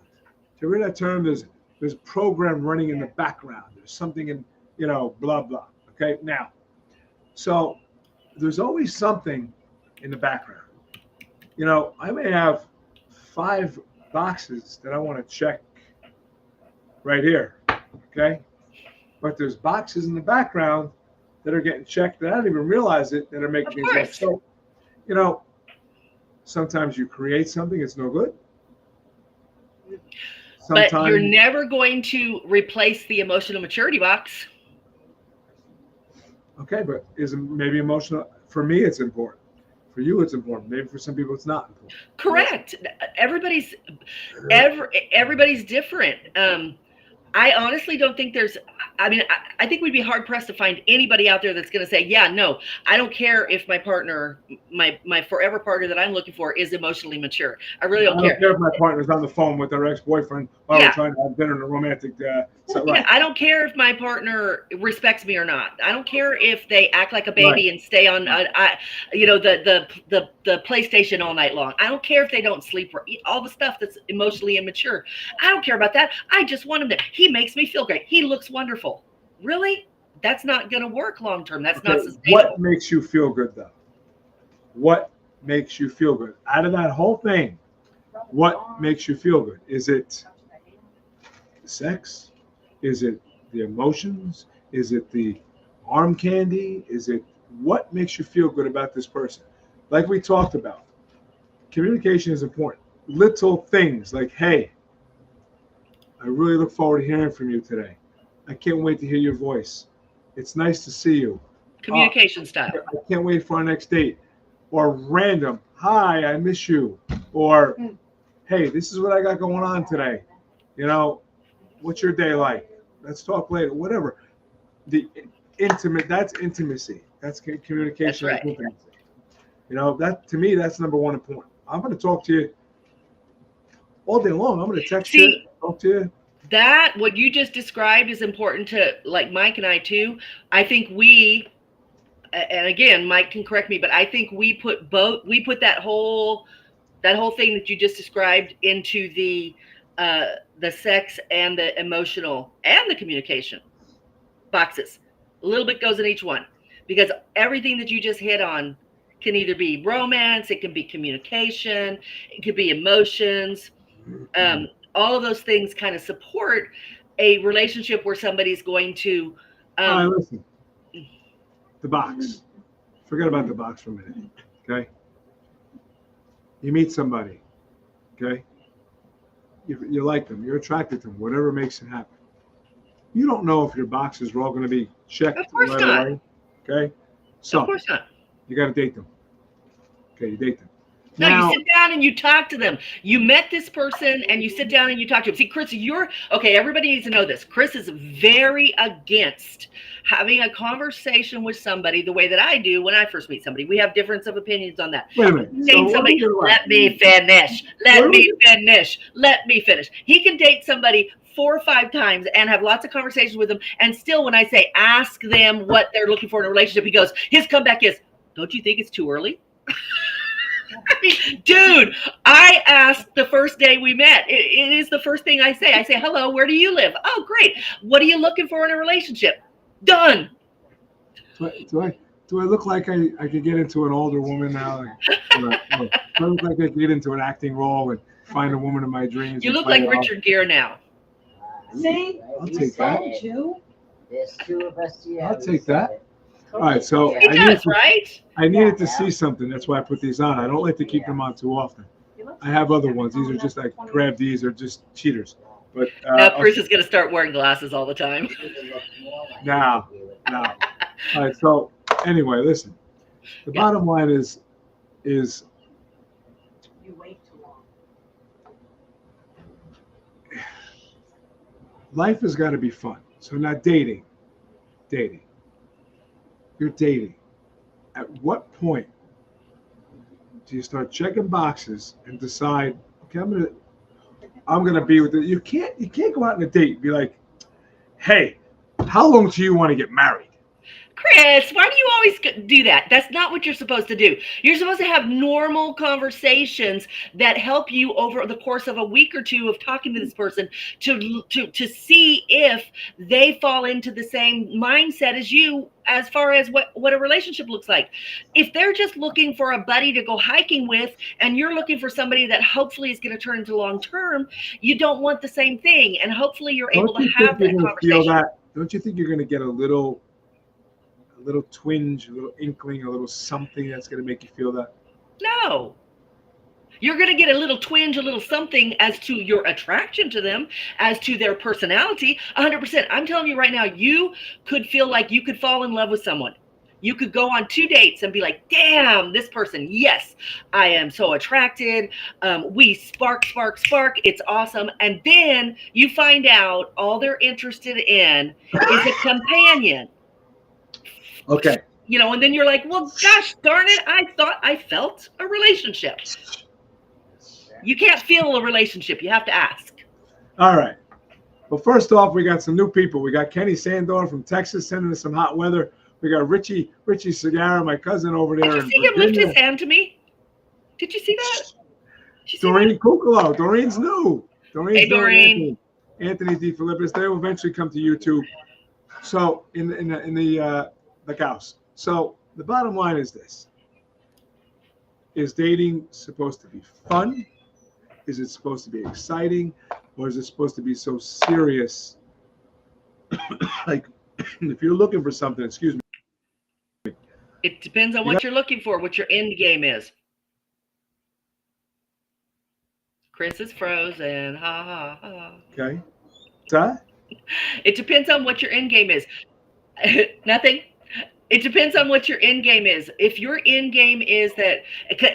Did you hear that term? There's a program running in the background. There's something in, blah, blah. Okay, now, so there's always something in the background. I may have 5 boxes that I want to check right here, okay? But there's boxes in the background that are getting checked that I don't even realize it, that are making me go. So, sometimes you create something, it's no good. But you're never going to replace the emotional maturity box. Okay, but maybe emotional, for me it's important. For you, it's important. Maybe for some people, it's not important. Correct. Everybody's different. I honestly don't think there's. I think we'd be hard pressed to find anybody out there that's going to say, "Yeah, no, I don't care if my partner, my forever partner that I'm looking for, is emotionally mature. I really don't care. I don't care if my partner's on the phone with their ex-boyfriend while we're trying to have dinner in a romantic. Right. I don't care if my partner respects me or not. I don't care if they act like a baby and stay on, the PlayStation all night long. I don't care if they don't sleep or eat all the stuff that's emotionally immature. I don't care about that. I just want him to. He makes me feel great. He looks wonderful. Really? That's not going to work long term. That's not sustainable. What makes you feel good, though? What makes you feel good? Out of that whole thing, what makes you feel good? Is it sex? Is it the emotions? Is it the arm candy? Is it what makes you feel good about this person? Like we talked about, communication is important. Little things like, hey, I really look forward to hearing from you today. I can't wait to hear your voice. It's nice to see you. Communication style. I can't wait for our next date. Or random, hi, I miss you. Or, hey, this is what I got going on today. What's your day like? Let's talk later. Whatever. That's intimacy. That's communication. That's right. Intimacy. That to me, that's number one important. I'm going to talk to you all day long. I'm going to text you, talk to you. That what you just described is important to like Mike and I too. I think we, and again, Mike can correct me, but I think we put that whole thing that you just described into the sex and the emotional and the communication boxes. A little bit goes in each one, because everything that you just hit on can either be romance, it can be communication, it could be emotions. All of those things kind of support a relationship where somebody's going to. All right, listen. The box. Forget about the box for a minute. Okay. You meet somebody. Okay. You like them. You're attracted to them. Whatever makes it happen. You don't know if your boxes are all going to be checked right away. Okay. So. Of course not. You got to date them. Okay, you date them. No, now, you sit down and you talk to them. You met this person and you sit down and you talk to them. See, Chris, everybody needs to know this. Chris is very against having a conversation with somebody the way that I do when I first meet somebody. We have difference of opinions on that. Wait a minute. Date somebody. Let me finish. Let me finish. He can date somebody 4 or 5 times and have lots of conversations with them. And still, when I say ask them what they're looking for in a relationship, he goes, his comeback is, don't you think it's too early? I mean, dude, I asked the first day we met. It is the first thing I say. I say, hello, where do you live? Oh, great. What are you looking for in a relationship? Done. Do I look like I could get into an older woman now? Do I look like I could get into an acting role and find a woman of my dreams? You look like Richard Gere now. See? I'll take that. There's 2 of us here. I'll take that. All right, so He does, right? I needed to see something. That's why I put these on. I don't like to keep them on too often. I have other ones. These are just like grab these are just cheaters. But Now Chris is going to start wearing glasses all the time. now. All right. So anyway, listen. The bottom line is You wait too long. life has got to be fun. So now dating. You're dating. At what point do you start checking boxes and decide, okay, I'm gonna be with it? You can't go out on a date and be like, hey, how long do you want to get married? Chris, why do you always do that? That's not what you're supposed to do. You're supposed to have normal conversations that help you over the course of a week or two of talking to this person to see if they fall into the same mindset as you as far as what a relationship looks like. If they're just looking for a buddy to go hiking with and you're looking for somebody that hopefully is going to turn into long term, you don't want the same thing. And hopefully you're able to have that conversation. Don't you think you're going to get a little twinge, a little inkling, a little something that's going to make you feel that? No. You're going to get a little twinge, a little something as to your attraction to them, as to their personality. 100%. I'm telling you right now, you could feel like you could fall in love with someone. You could go on 2 dates and be like, damn, this person, yes, I am so attracted. We spark. It's awesome. And then you find out all they're interested in is a companion. Okay. You know, and then you're like, well, gosh darn it, I thought I felt a relationship. You can't feel a relationship. You have to ask. All right. Well, first off, we got some new people. We got Kenny Sandor from Texas sending us some hot weather. We got Richie Segarra, my cousin over there. Did you see him lift his hand to me? Did you see that? Doreen Kukalo. Doreen's new. Hey, Doreen. Anthony D. Philippus. They will eventually come to YouTube. So in the house. So the bottom line is this. Is dating supposed to be fun? Is it supposed to be exciting? Or is it supposed to be so serious? Like, if you're looking for something, excuse me. It depends on what you're looking for, what your end game is. Chris is frozen. Ha ha ha. Okay. What's that? It depends on what your end game is. Nothing. It depends on what your end game is. If your end game is that,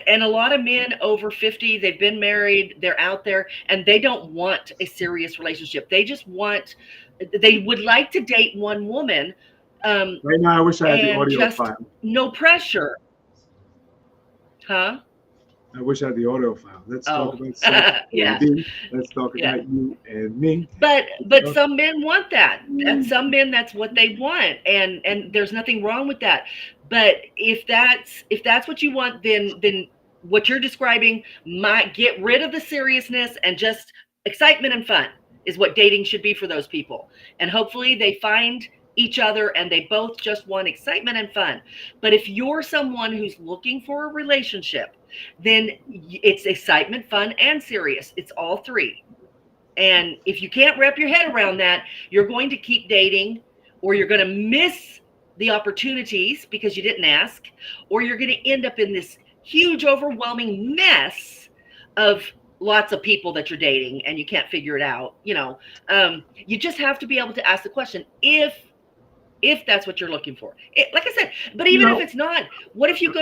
and a lot of men over 50, they've been married, they're out there, and they don't want a serious relationship. They just want, they would like to date one woman. Right now, I wish I had the audio file. No pressure. Huh? I wish I had the audio file. Let's talk about sex. Yeah. Let's talk about you and me. But some men want that. And some men, that's what they want. And there's nothing wrong with that. But if that's what you want, then what you're describing might get rid of the seriousness and just excitement and fun is what dating should be for those people. And hopefully they find each other and they both just want excitement and fun. But if you're someone who's looking for a relationship, then it's excitement, fun, and serious. It's all three. And if you can't wrap your head around that, you're going to keep dating, or you're going to miss the opportunities because you didn't ask, or you're going to end up in this huge, overwhelming mess of lots of people that you're dating and you can't figure it out. You know, you just have to be able to ask the question if that's what you're looking for. Like I said, but even if it's not, what if you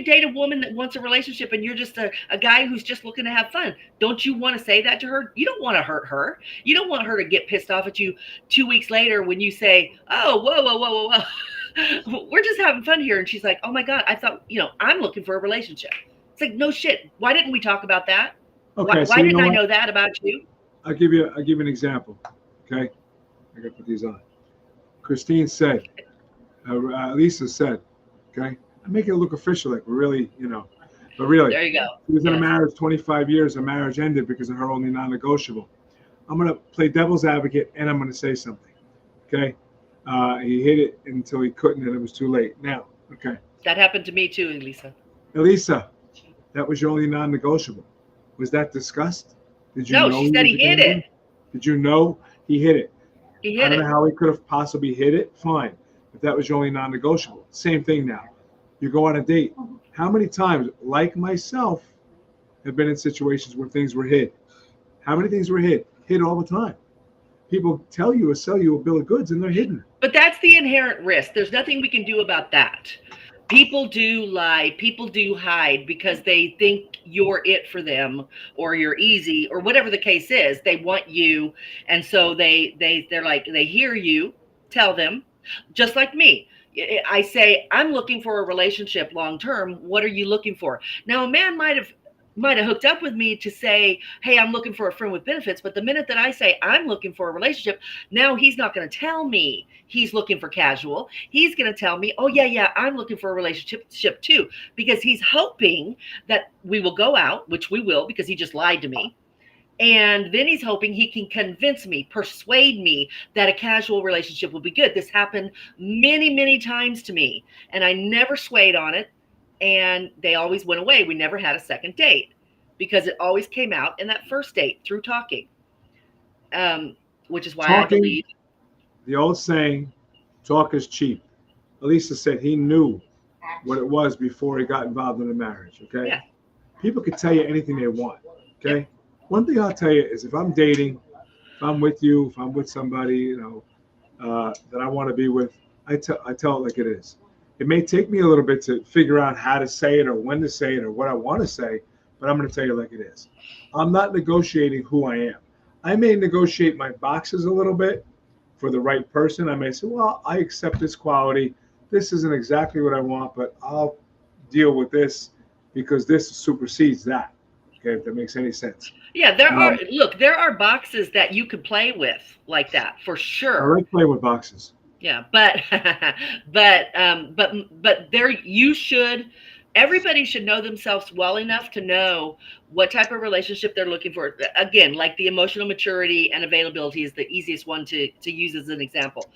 date a woman that wants a relationship and you're just a guy who's just looking to have fun? Don't you want to say that to her? You don't want to hurt her. You don't want her to get pissed off at you 2 weeks later when you say, oh, whoa. We're just having fun here. And she's like, oh my God, I thought, I'm looking for a relationship. It's like, no shit. Why didn't we talk about that? Okay. Why didn't I know that about you? I'll give you an example. Okay. I got to put these on. Christine said, Lisa said, okay, I make it look official, like we're really, but really. There you go. She was in a marriage 25 years. The marriage ended because of her only non-negotiable. I'm going to play devil's advocate and I'm going to say something. Okay. He hit it until he couldn't and it was too late. Now, okay. That happened to me too, Elisa. Elisa, that was your only non-negotiable. Was that discussed? Did you know? No, she said he hit it. Did you know he hit it? He hit I don't know how he could have possibly hit it. Fine. if that was your only non-negotiable. Same thing now. You go on a date. How many times, like myself, have been in situations where things were hid? How many things were hid? Hid all the time. People tell you or sell you a bill of goods and they're hidden. But that's the inherent risk. There's nothing we can do about that. People do lie, people do hide because they think you're it for them, or you're easy, or whatever the case is. They want you, and so they're like, they hear you tell them, just like me. I say, I'm looking for a relationship long term. What are you looking for? Now, a man might have hooked up with me to say, hey, I'm looking for a friend with benefits. But the minute that I say I'm looking for a relationship, now he's not going to tell me he's looking for casual. He's going to tell me, oh, yeah, I'm looking for a relationship too, because he's hoping that we will go out, which we will, because he just lied to me. And then he's hoping he can convince me, persuade me that a casual relationship will be good. This happened many, many times to me, and I never swayed on it. And they always went away. We never had a second date because it always came out in that first date through talking, which is why I believe. The old saying, talk is cheap. Elisa said he knew what it was before he got involved in a marriage, okay? Yeah. People can tell you anything they want, okay? Yep. One thing I'll tell you is if I'm dating, if I'm with you, if I'm with somebody, that I want to be with, I tell it like it is. It may take me a little bit to figure out how to say it or when to say it or what I want to say, but I'm going to tell you like it is. I'm not negotiating who I am. I may negotiate my boxes a little bit for the right person. I may say, well, I accept this quality. This isn't exactly what I want, but I'll deal with this because this supersedes that. Okay, if that makes any sense. Yeah, there are boxes that you could play with like that for sure. I like playing with boxes. Yeah, but everybody should know themselves well enough to know what type of relationship they're looking for. Again, like the emotional maturity and availability is the easiest one to use as an example.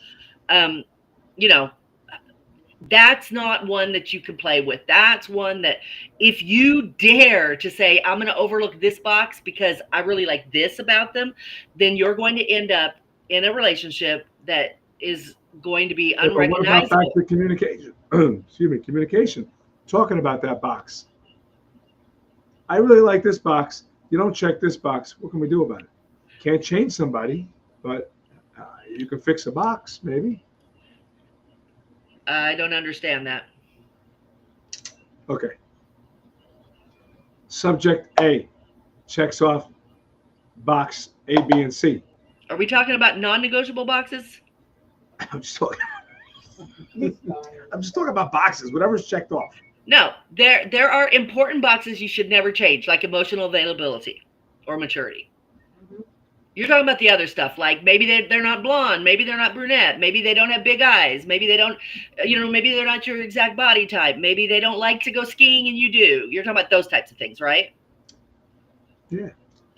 That's not one that you can play with. That's one that if you dare to say, I'm going to overlook this box because I really like this about them, then you're going to end up in a relationship that is going to be unrecognizable. What about back to communication? Excuse me, communication. Talking about that box. I really like this box. You don't check this box. What can we do about it? Can't change somebody, but you can fix a box, maybe. I don't understand that. Okay. Subject A checks off box A, B, and C. Are we talking about non-negotiable boxes? I'm just talking about boxes, whatever's checked off. No, there are important boxes you should never change, like emotional availability or maturity. You're talking about the other stuff, like maybe they're not blonde, maybe they're not brunette, maybe they don't have big eyes, maybe they don't, maybe they're not your exact body type, maybe they don't like to go skiing and you do. You're talking about those types of things, right? Yeah.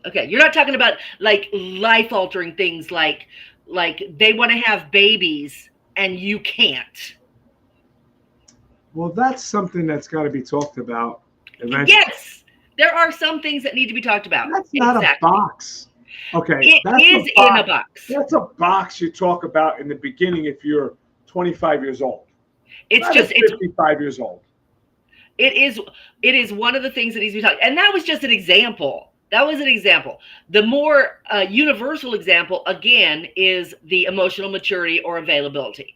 Okay, you're not talking about like life-altering things like they want to have babies and you can't. Well, that's something that's got to be talked about eventually. Yes, there are some things that need to be talked about. That's not a box. Okay. It is in a box. That's a box you talk about in the beginning if you're 25 years old. It's 55 years old. It is one of the things that needs to be talked. And that was just an example. That was an example. The more universal example, again, is the emotional maturity or availability.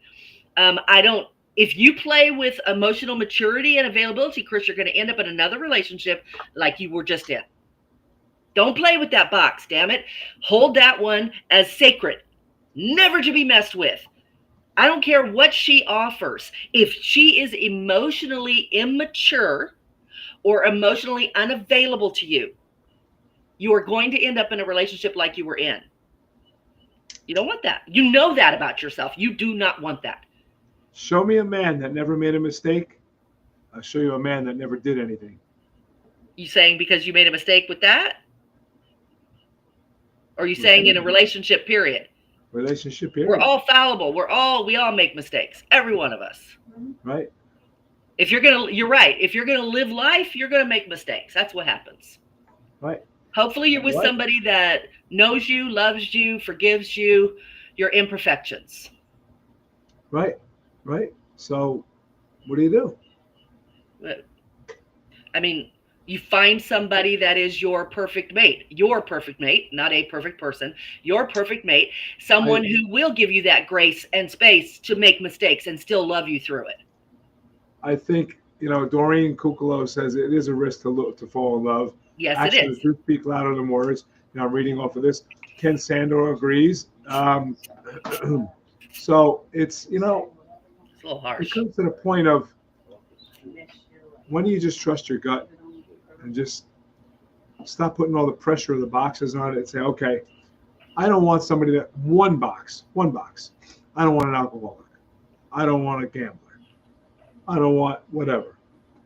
If you play with emotional maturity and availability, Chris, you're going to end up in another relationship like you were just in. Don't play with that box, damn it. Hold that one as sacred, never to be messed with. I don't care what she offers. If she is emotionally immature or emotionally unavailable to you, you are going to end up in a relationship like you were in. You don't want that. You know that about yourself. You do not want that. Show me a man that never made a mistake. I'll show you a man that never did anything. You saying because you made a mistake with that? Or are you saying in a relationship period? Relationship period. We're all fallible. We all make mistakes. Every one of us. Right. You're right. If you're gonna live life, you're gonna make mistakes. That's what happens. Right. Hopefully you're with somebody that knows you, loves you, forgives you, your imperfections. Right. right? So what do you do? I mean, you find somebody that is your perfect mate, not a perfect person, your perfect mate, someone who will give you that grace and space to make mistakes and still love you through it. I think, Doreen Kukalo says it is a risk to fall in love. Yes, it Actions is. do speak louder than words. I'm reading off of this. Ken Sandor agrees. So it's, It's a little it harsh. comes to the point of when do you just trust your gut and just stop putting all the pressure of the boxes on it and say, okay, I don't want somebody that one box. I don't want an alcoholic. I don't want a gambler. I don't want whatever.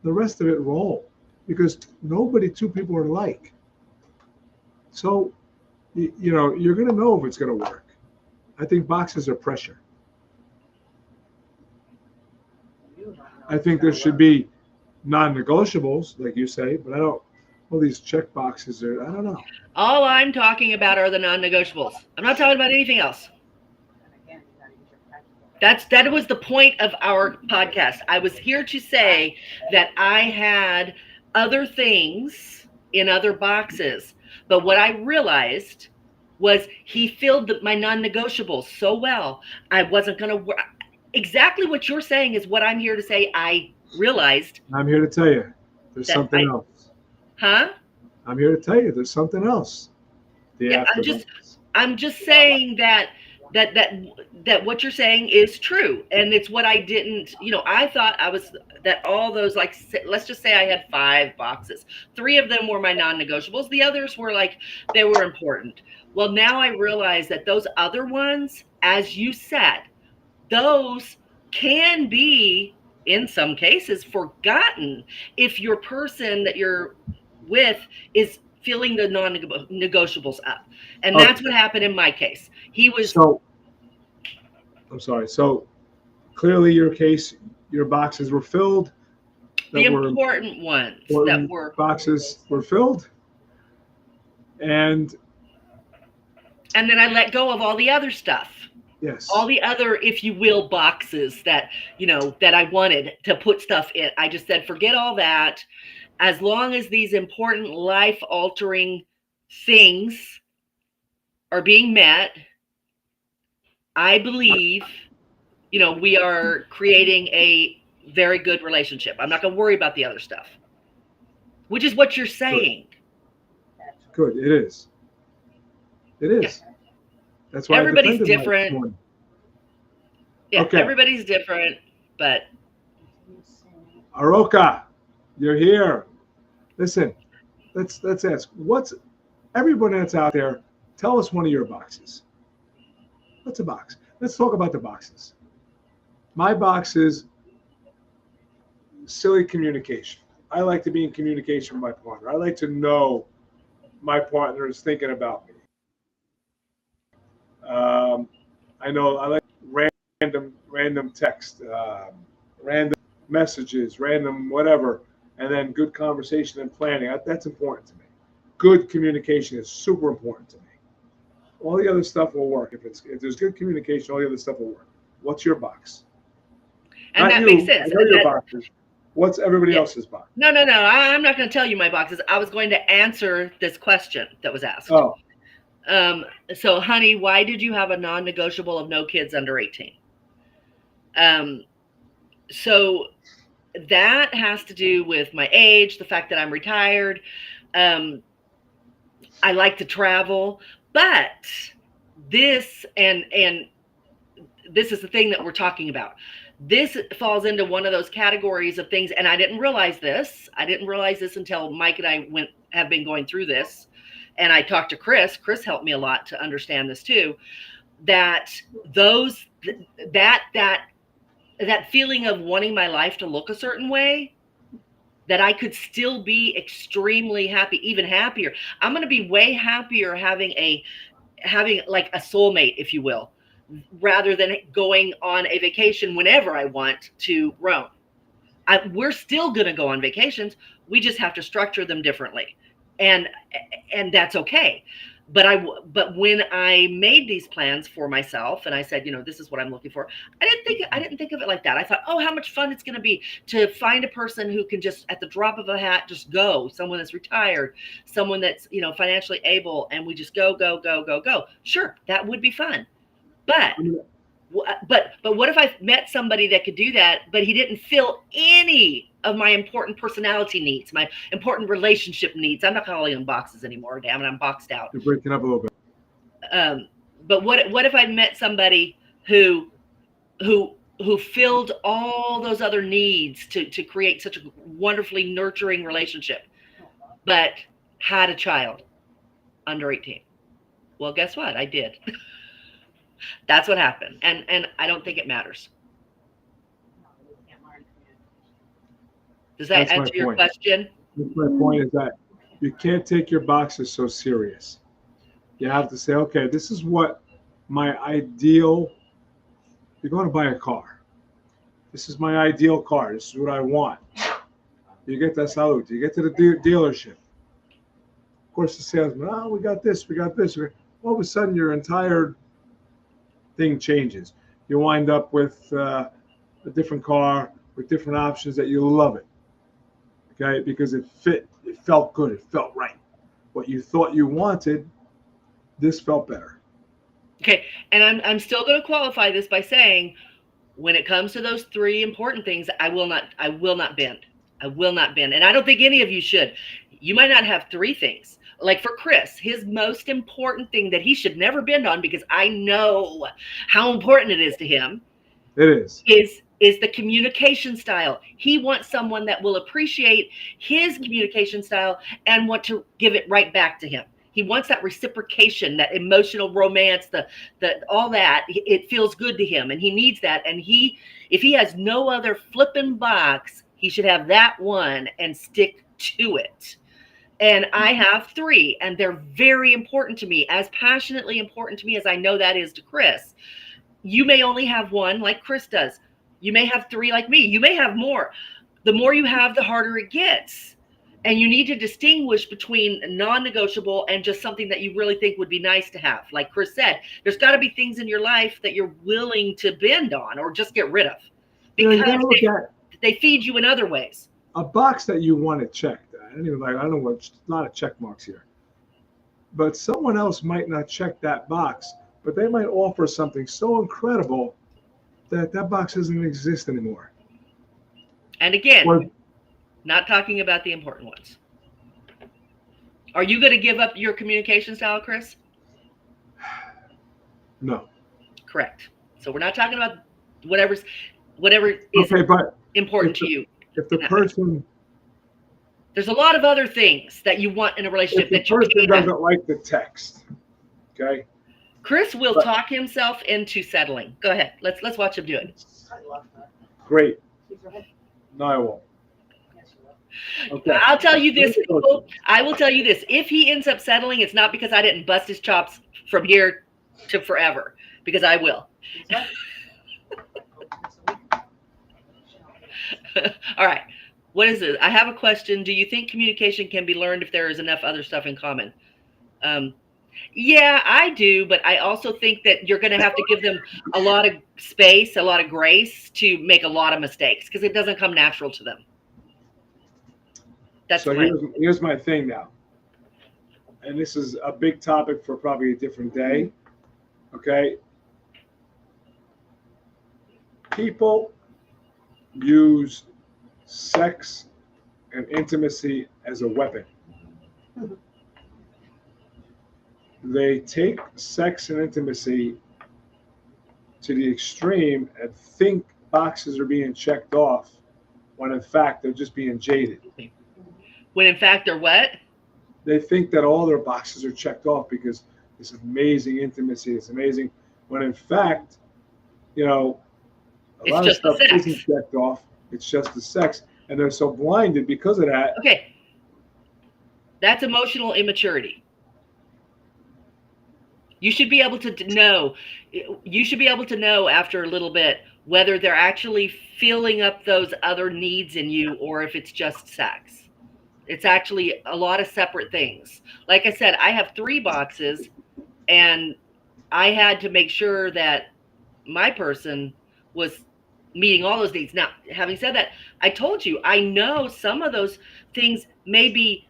The rest of it roll because two people are alike. So, you're going to know if it's going to work. I think boxes are pressure. I think there should be non-negotiables, like you say, but I don't. All these check boxes are. I don't know. All I'm talking about are the non-negotiables. I'm not talking about anything else. That was the point of our podcast. I was here to say that I had other things in other boxes, but what I realized was he filled my non-negotiables so well. I wasn't going to. Exactly what you're saying is what I'm here to say. I realized. I'm here to tell you, there's something else. Huh? I'm here to tell you, there's something else. Yeah, I'm just saying that what you're saying is true, and it's what I didn't. I thought I was that all those, like, let's just say I had 5 boxes. 3 of them were my non-negotiables. The others were like they were important. Well, now I realize that those other ones, as you said, those can be in some cases forgotten if your person that you're with is filling the non-negotiables up. And that's what happened in my case. He was. So, I'm sorry. So clearly your boxes were filled. The important ones that were. Boxes were filled. And then I let go of all the other stuff. Yes. All the other, if you will, boxes that I wanted to put stuff in. I just said, forget all that. As long as these important life-altering things are being met, I believe, we are creating a very good relationship. I'm not going to worry about the other stuff, which is what you're saying. Good. It is. It is. Yeah. That's why everybody's different. Yeah, okay. Everybody's different, but. Aroka, you're here. Listen, let's ask. What's everyone that's out there? Tell us one of your boxes. What's a box? Let's talk about the boxes. My box is silly communication. I like to be in communication with my partner. I like to know my partner is thinking about me. I know I like random text, random messages, random whatever, and then good conversation and planning. That's important to me. Good communication is super important to me. All the other stuff will work. If there's good communication, all the other stuff will work. What's your box? And Not that you. makes sense. I know your boxes. What's everybody else's box? No. I'm not going to tell you my boxes. I was going to answer this question that was asked. Oh. So, honey, why did you have a non-negotiable of no kids under 18? So that has to do with my age, the fact that I'm retired. I like to travel, but this and this is the thing that we're talking about. This falls into one of those categories of things, and I didn't realize this. Until Mike and I have been going through this. And I talked to Chris. Chris helped me a lot to understand this too. That feeling of wanting my life to look a certain way, that I could still be extremely happy, even happier. I'm going to be way happier having like a soulmate, if you will, rather than going on a vacation whenever I want to roam. We're still going to go on vacations. We just have to structure them differently. And that's okay. but when I made these plans for myself and I said, this is what I'm looking for, I didn't think of it like that. I thought, oh, how much fun it's going to be to find a person who can just at the drop of a hat just go, someone that's retired, someone that's financially able, and we just go. Sure, that would be fun. But what if I met somebody that could do that, but he didn't fill any of my important personality needs, my important relationship needs? I'm not calling them boxes anymore. Damn it, I'm boxed out. You're breaking up a little bit. But what if I met somebody who filled all those other needs to create such a wonderfully nurturing relationship, but had a child under 18? Well, guess what? I did. That's what happened. And I don't think it matters. Does that answer your question? My point is that you can't take your boxes so serious. You have to say, okay, this is what my ideal, you're going to buy a car. This is my ideal car. This is what I want. You get that salute. You get to the dealership. Of course, the salesman, oh, we got this. All of a sudden, your entire thing changes. You wind up with a different car with different options that you love it. Okay, because it felt good, it felt right. What you thought you wanted, this felt better. Okay, and I'm still going to qualify this by saying, when it comes to those three important things, I will not bend. I will not bend, and I don't think any of you should. You might not have three things. Like for Chris, his most important thing that he should never bend on, because I know how important it is to him. It is the communication style. He wants someone that will appreciate his communication style and want to give it right back to him. He wants that reciprocation, that emotional romance, the all that. It feels good to him, and he needs that. And if he has no other flipping box, he should have that one and stick to it. And I have three, and they're very important to me, as passionately important to me as I know that is to Chris. You may only have one like Chris does. You may have three like me. You may have more. The more you have, the harder it gets. And you need to distinguish between non-negotiable and just something that you really think would be nice to have. Like Chris said, there's got to be things in your life that you're willing to bend on or just get rid of, because they feed you in other ways. A box that you want to check. I don't know what, a lot of check marks here. But someone else might not check that box, but they might offer something so incredible that box doesn't exist anymore. And again, not talking about the important ones. Are you going to give up your communication style, Chris? No. Correct. So we're not talking about whatever is important to you. If the person, there's a lot of other things that you want in a relationship that you person doesn't like the text. Okay. Chris will talk himself into settling. Go ahead. Let's watch him do it. I love that. Great. No, I won't. Okay. I'll tell you this, people. I will tell you this. If he ends up settling, it's not because I didn't bust his chops from here to forever, because I will. All right. What is it? I have a question. Do you think communication can be learned if there is enough other stuff in common? Yeah, I do. But I also think that you're going to have to give them a lot of space, a lot of grace to make a lot of mistakes, because it doesn't come natural to them. That's so here's my thing now. And this is a big topic for probably a different day. Okay. People use sex and intimacy as a weapon. They take sex and intimacy to the extreme and think boxes are being checked off, when in fact they're just being jaded. When in fact they're what? They think that all their boxes are checked off because it's amazing intimacy, it's amazing, when in fact, a lot of stuff isn't checked off. It's just the sex, and they're so blinded because of that. Okay, that's emotional immaturity. You should be able to know. You should be able to know after a little bit whether they're actually filling up those other needs in you, or if it's just sex. It's actually a lot of separate things. Like I said, I have 3 boxes, and I had to make sure that my person was meeting all those needs. Now, having said that, I told you, I know some of those things may be,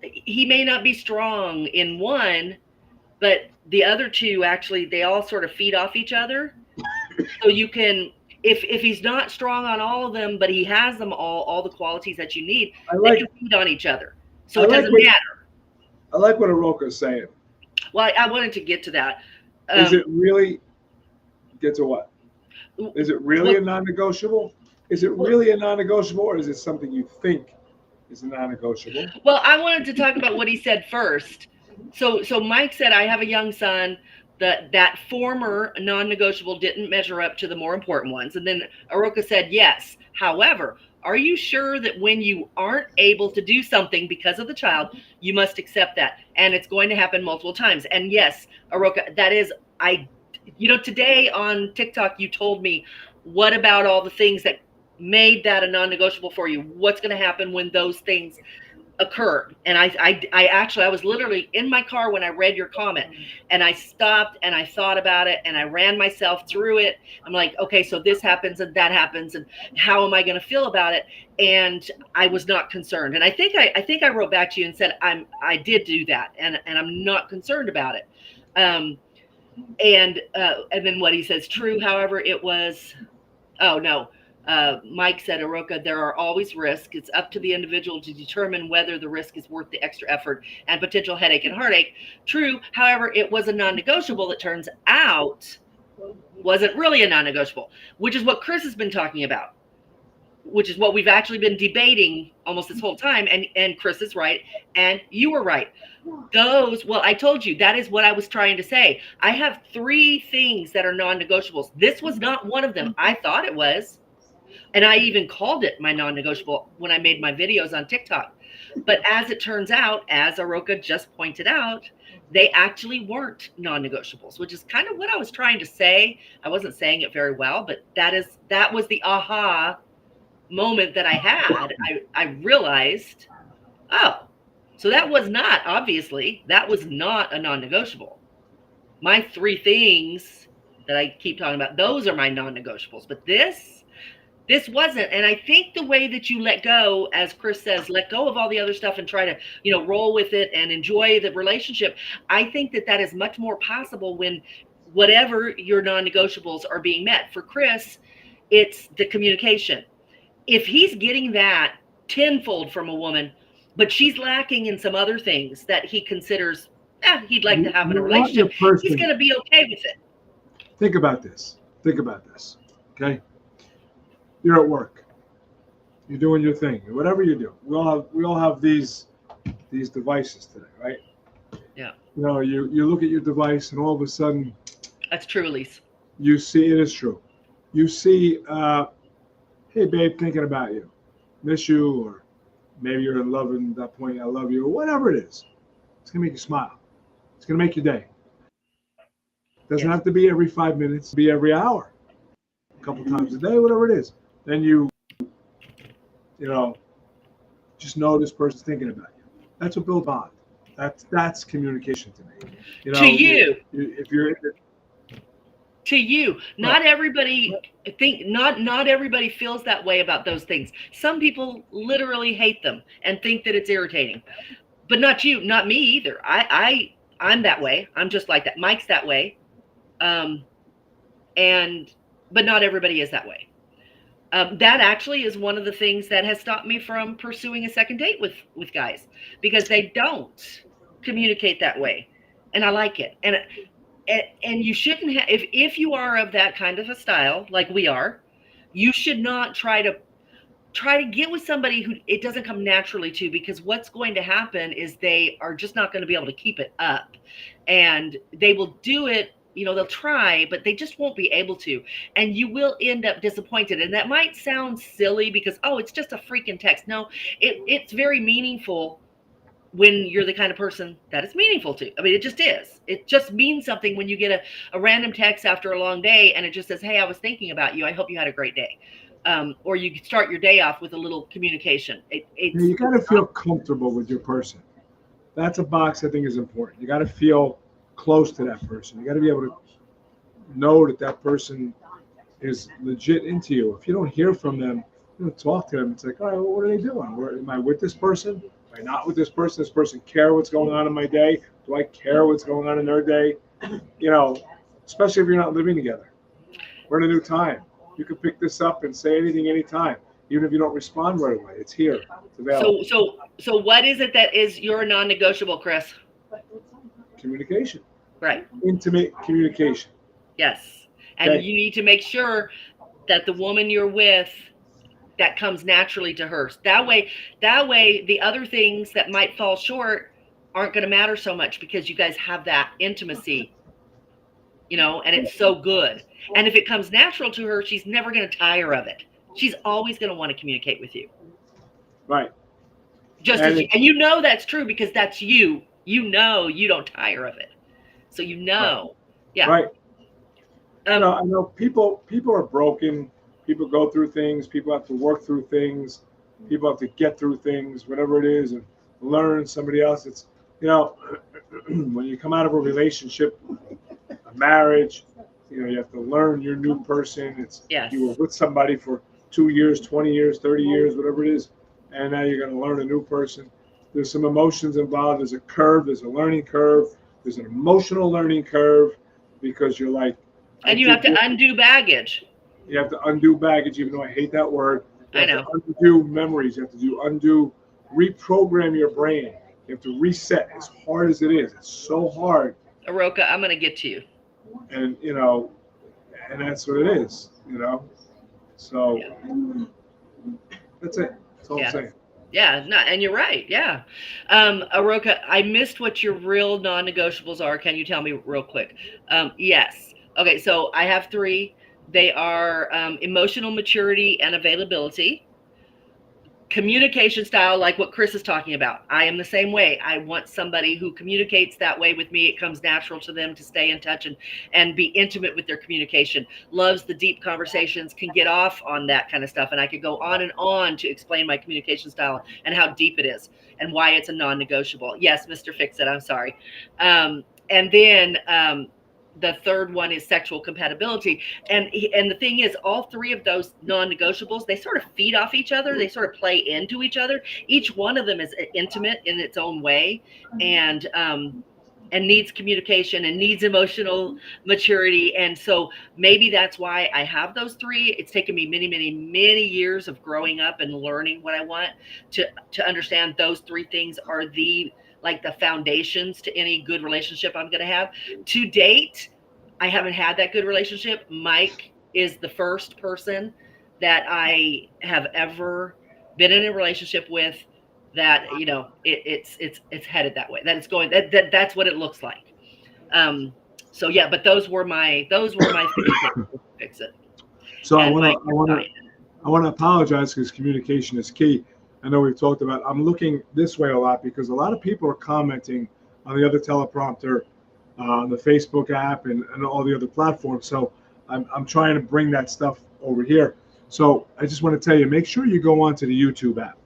he may not be strong in one, but the other 2 actually, they all sort of feed off each other. So you can, if he's not strong on all of them, but he has them all the qualities that you need, they can feed on each other. So it doesn't matter. I like what Aroka is saying. Well, I wanted to get to that. Is it really, get to what? Is it really a non-negotiable? Is it really a non-negotiable, or is it something you think is a non-negotiable? Well, I wanted to talk about what he said first. So Mike said, I have a young son. That former non-negotiable didn't measure up to the more important ones. And then Aroka said, yes. However, are you sure that when you aren't able to do something because of the child, you must accept that? And it's going to happen multiple times. And yes, Aroka, that is, today on TikTok, you told me, what about all the things that made that a non-negotiable for you? What's going to happen when those things occur? And I was literally in my car when I read your comment, and I stopped and I thought about it, and I ran myself through it. I'm like, okay, so this happens and that happens, and how am I going to feel about it? And I was not concerned. And I think I wrote back to you and said, I did do that, and I'm not concerned about it. And then what he says, true. However, it was, oh no. Mike said, Aroka, there are always risks. It's up to the individual to determine whether the risk is worth the extra effort and potential headache and heartache. True. However, it was a non-negotiable that turns out wasn't really a non-negotiable, which is what Chris has been talking about, which is what we've actually been debating almost this whole time. And Chris is right. And you were right. I told you, that is what I was trying to say. I have 3 things that are non-negotiables. This was not one of them. I thought it was. And I even called it my non-negotiable when I made my videos on TikTok. But as it turns out, as Aroka just pointed out, they actually weren't non-negotiables, which is kind of what I was trying to say. I wasn't saying it very well, but that was the aha moment that I had. I realized, oh, so that was not a non-negotiable. My 3 things that I keep talking about, those are my non-negotiables. But this wasn't. And I think the way that you let go, as Chris says, let go of all the other stuff and try to, roll with it and enjoy the relationship. I think that is much more possible when whatever your non-negotiables are being met. For Chris, it's the communication. If he's getting that tenfold from a woman, but she's lacking in some other things that he considers he'd like to have in a relationship, he's going to be okay with it. Think about this. Okay? You're at work. You're doing your thing. Whatever you do. We all have these devices today, right? Yeah. You look at your device, and all of a sudden, that's true, Elise. You see, it is true. You see, hey babe, thinking about you, miss you, or maybe you're in love and at that point, I love you, or whatever it is. It's gonna make you smile. It's gonna make your day. It doesn't have to be every 5 minutes, be every hour, a couple times a day, whatever it is. Then you just know this person's thinking about you. That's what builds bond. That's communication to me. To you. If you're in it, to you, not everybody not everybody feels that way about those things. Some people literally hate them and think that it's irritating, but not you, not me either. I'm that way. I'm just like that. Mike's that way. But not everybody is that way. That actually is one of the things that has stopped me from pursuing a second date with guys, because they don't communicate that way. And I like it. And you shouldn't have, if you are of that kind of a style, like we are, you should not try to get with somebody who it doesn't come naturally to, because what's going to happen is they are just not going to be able to keep it up, and they will do it. They'll try, but they just won't be able to. And you will end up disappointed. And that might sound silly because, it's just a freaking text. No, it's very meaningful when you're the kind of person that it's meaningful to. I mean, it just is. It just means something when you get a random text after a long day and it just says, hey, I was thinking about you. I hope you had a great day. or you start your day off with a little communication. You got to feel comfortable with your person. That's a box I think is important. You got to feel close to that person. You got to be able to know that that person is legit into you. If you don't hear from them, you don't talk to them. It's like, all right, well, what are they doing? Am I with this person? Am I not with this person? Does this person care what's going on in my day? Do I care what's going on in their day? You know, especially if you're not living together. We're in a new time. You can pick this up and say anything anytime, even if you don't respond right away. It's here. It's available. So what is it that is your non-negotiable, Chris? Communication. Right. Intimate communication. Yes. And Okay. you need to make sure that the woman you're with, that comes naturally to her. That way the other things that might fall short aren't going to matter so much, because you guys have that intimacy, you know, and it's so good. And if it comes natural to her, she's never going to tire of it. She's always going to want to communicate with you. Right. And you know that's true, because that's you. You know you don't tire of it. So you know. Right. Yeah. Right. I know people are broken. People go through things. People have to work through things. People have to get through things, whatever it is, and learn somebody else. It's, you know, when you come out of a relationship, a marriage, you know, you have to learn your new person. It's You were with somebody for 2 years, 20 years, 30 years, whatever it is, and now you're going to learn a new person. There's some emotions involved. There's a curve. There's a learning curve. There's an emotional learning curve, because you're like, and you have to undo baggage. You have to undo baggage, even though I hate that word. You have to undo memories. You have to reprogram your brain. You have to reset, as hard as it is. It's so hard. Aroka, I'm going to get to you. And, you know, and that's what it is, you know. So that's it. That's all I'm saying. Yeah, no, and you're right. Yeah. Aroka, I missed what your real non-negotiables are. Can you tell me real quick? Yes. Okay, so I have 3. They are emotional maturity and availability, communication style, like what Chris is talking about. I am the same way. I want somebody who communicates that way with me. It comes natural to them to stay in touch and be intimate with their communication, loves the deep conversations, can get off on that kind of stuff. And I could go on and on to explain my communication style and how deep it is and why it's a non-negotiable. Yes, Mr. Fix-It, I'm sorry. And then the third one is sexual compatibility. And the thing is, all 3 of those non-negotiables, they sort of feed off each other. They sort of play into each other. Each one of them is intimate in its own way, and needs communication and needs emotional maturity. And so maybe that's why I have those 3. It's taken me many, many, many years of growing up and learning what I want to understand those 3 things are the foundations to any good relationship I'm going to have. To date, I haven't had that good relationship. Mike is the first person that I have ever been in a relationship with that, you know, it's headed that way. That it's going. That's what it looks like. So yeah, but those were my 3 things to fix it. So I want to apologize, because communication is key. I know we've talked about, I'm looking this way a lot, because a lot of people are commenting on the other teleprompter, on the Facebook app, and all the other platforms. So I'm trying to bring that stuff over here. So I just want to tell you, make sure you go onto the YouTube app.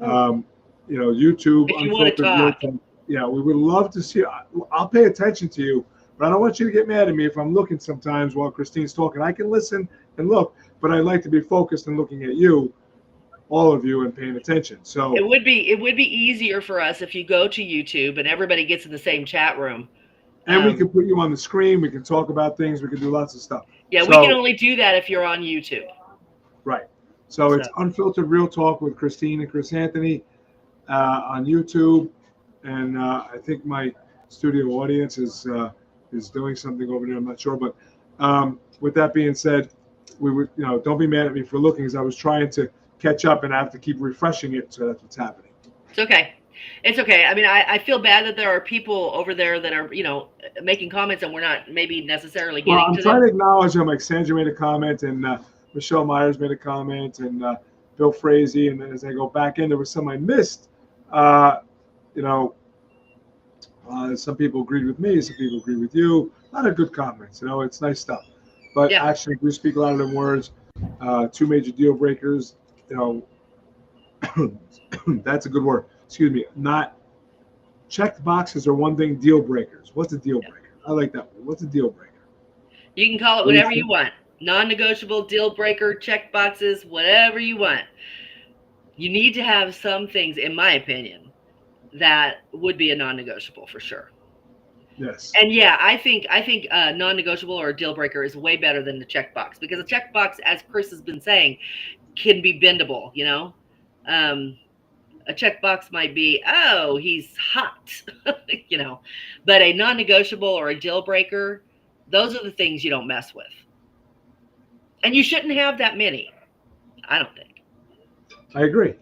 You know, YouTube. If you want to talk. Yeah, we would love to see. I'll pay attention to you, but I don't want you to get mad at me if I'm looking sometimes while Christine's talking. I can listen and look, but I like to be focused and looking at you, all of you, and paying attention. So it would be easier for us if you go to YouTube and everybody gets in the same chat room. And we can put you on the screen. We can talk about things. We can do lots of stuff. Yeah, we can only do that if you're on YouTube. Right. So it's Unfiltered Real Talk with Christine and Chris Anthony on YouTube. And I think my studio audience is doing something over there. I'm not sure. But with that being said, we would, you know, don't be mad at me for looking, as I was trying to catch up and I have to keep refreshing it. So that's what's happening. It's okay. It's okay. I mean, I feel bad that there are people over there that are, you know, making comments and we're not maybe necessarily getting to them. I'm trying to acknowledge them. Like Sandra made a comment, and Michelle Myers made a comment, and Bill Frazee. And then as I go back in, there was some I missed. You know, some people agreed with me. Some people agreed with you. A lot of good comments. You know, it's nice stuff. But actually, we speak a lot of them words. Two major deal breakers. You know, that's a good word. Excuse me. Not checked boxes are one thing. Deal breakers. What's a deal breaker? I like that one. What's a deal breaker? You can call it whatever you want. Non-negotiable, deal breaker, check boxes, whatever you want. You need to have some things, in my opinion, that would be a non-negotiable for sure. Yes. And yeah, I think non-negotiable or a deal breaker is way better than the checkbox, because a checkbox, as Chris has been saying, can be bendable. You know, a checkbox might be, oh, he's hot, you know, but a non-negotiable or a deal breaker, those are the things you don't mess with, and you shouldn't have that many. I don't think. I agree.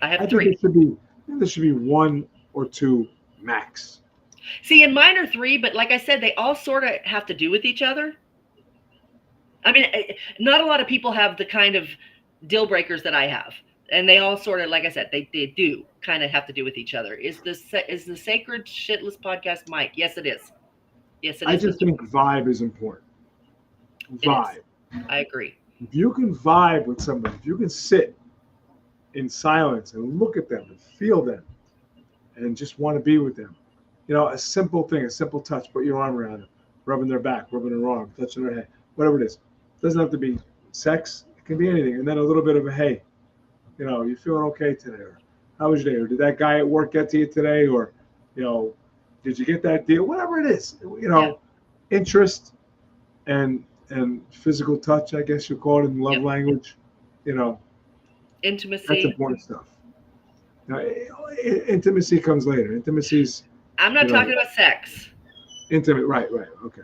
I have I three. think there should be one or two max. See, and mine are three, but like I said, they all sort of have to do with each other. I mean, not a lot of people have the kind of deal breakers that I have, and they all sort of, like I said, they do kind of have to do with each other. Is the Sacred Shitless Podcast Mike? Yes, it is. Yes, it is. I just think vibe is important. Vibe. I agree. If you can vibe with somebody, if you can sit in silence and look at them and feel them and just want to be with them, you know, a simple thing, a simple touch, put your arm around them, rubbing their back, rubbing their arm, touching their head, whatever it is. It doesn't have to be sex. It can be anything. And then a little bit of a, hey, you know, you feeling okay today? Or how was your day? Or did that guy at work get to you today? Or, you know, did you get that deal? Whatever it is, you know, interest and physical touch, I guess you call it in love language, you know. Intimacy. That's important stuff. Now, intimacy comes later. Intimacy's. I'm not talking about sex. Intimate, right, okay.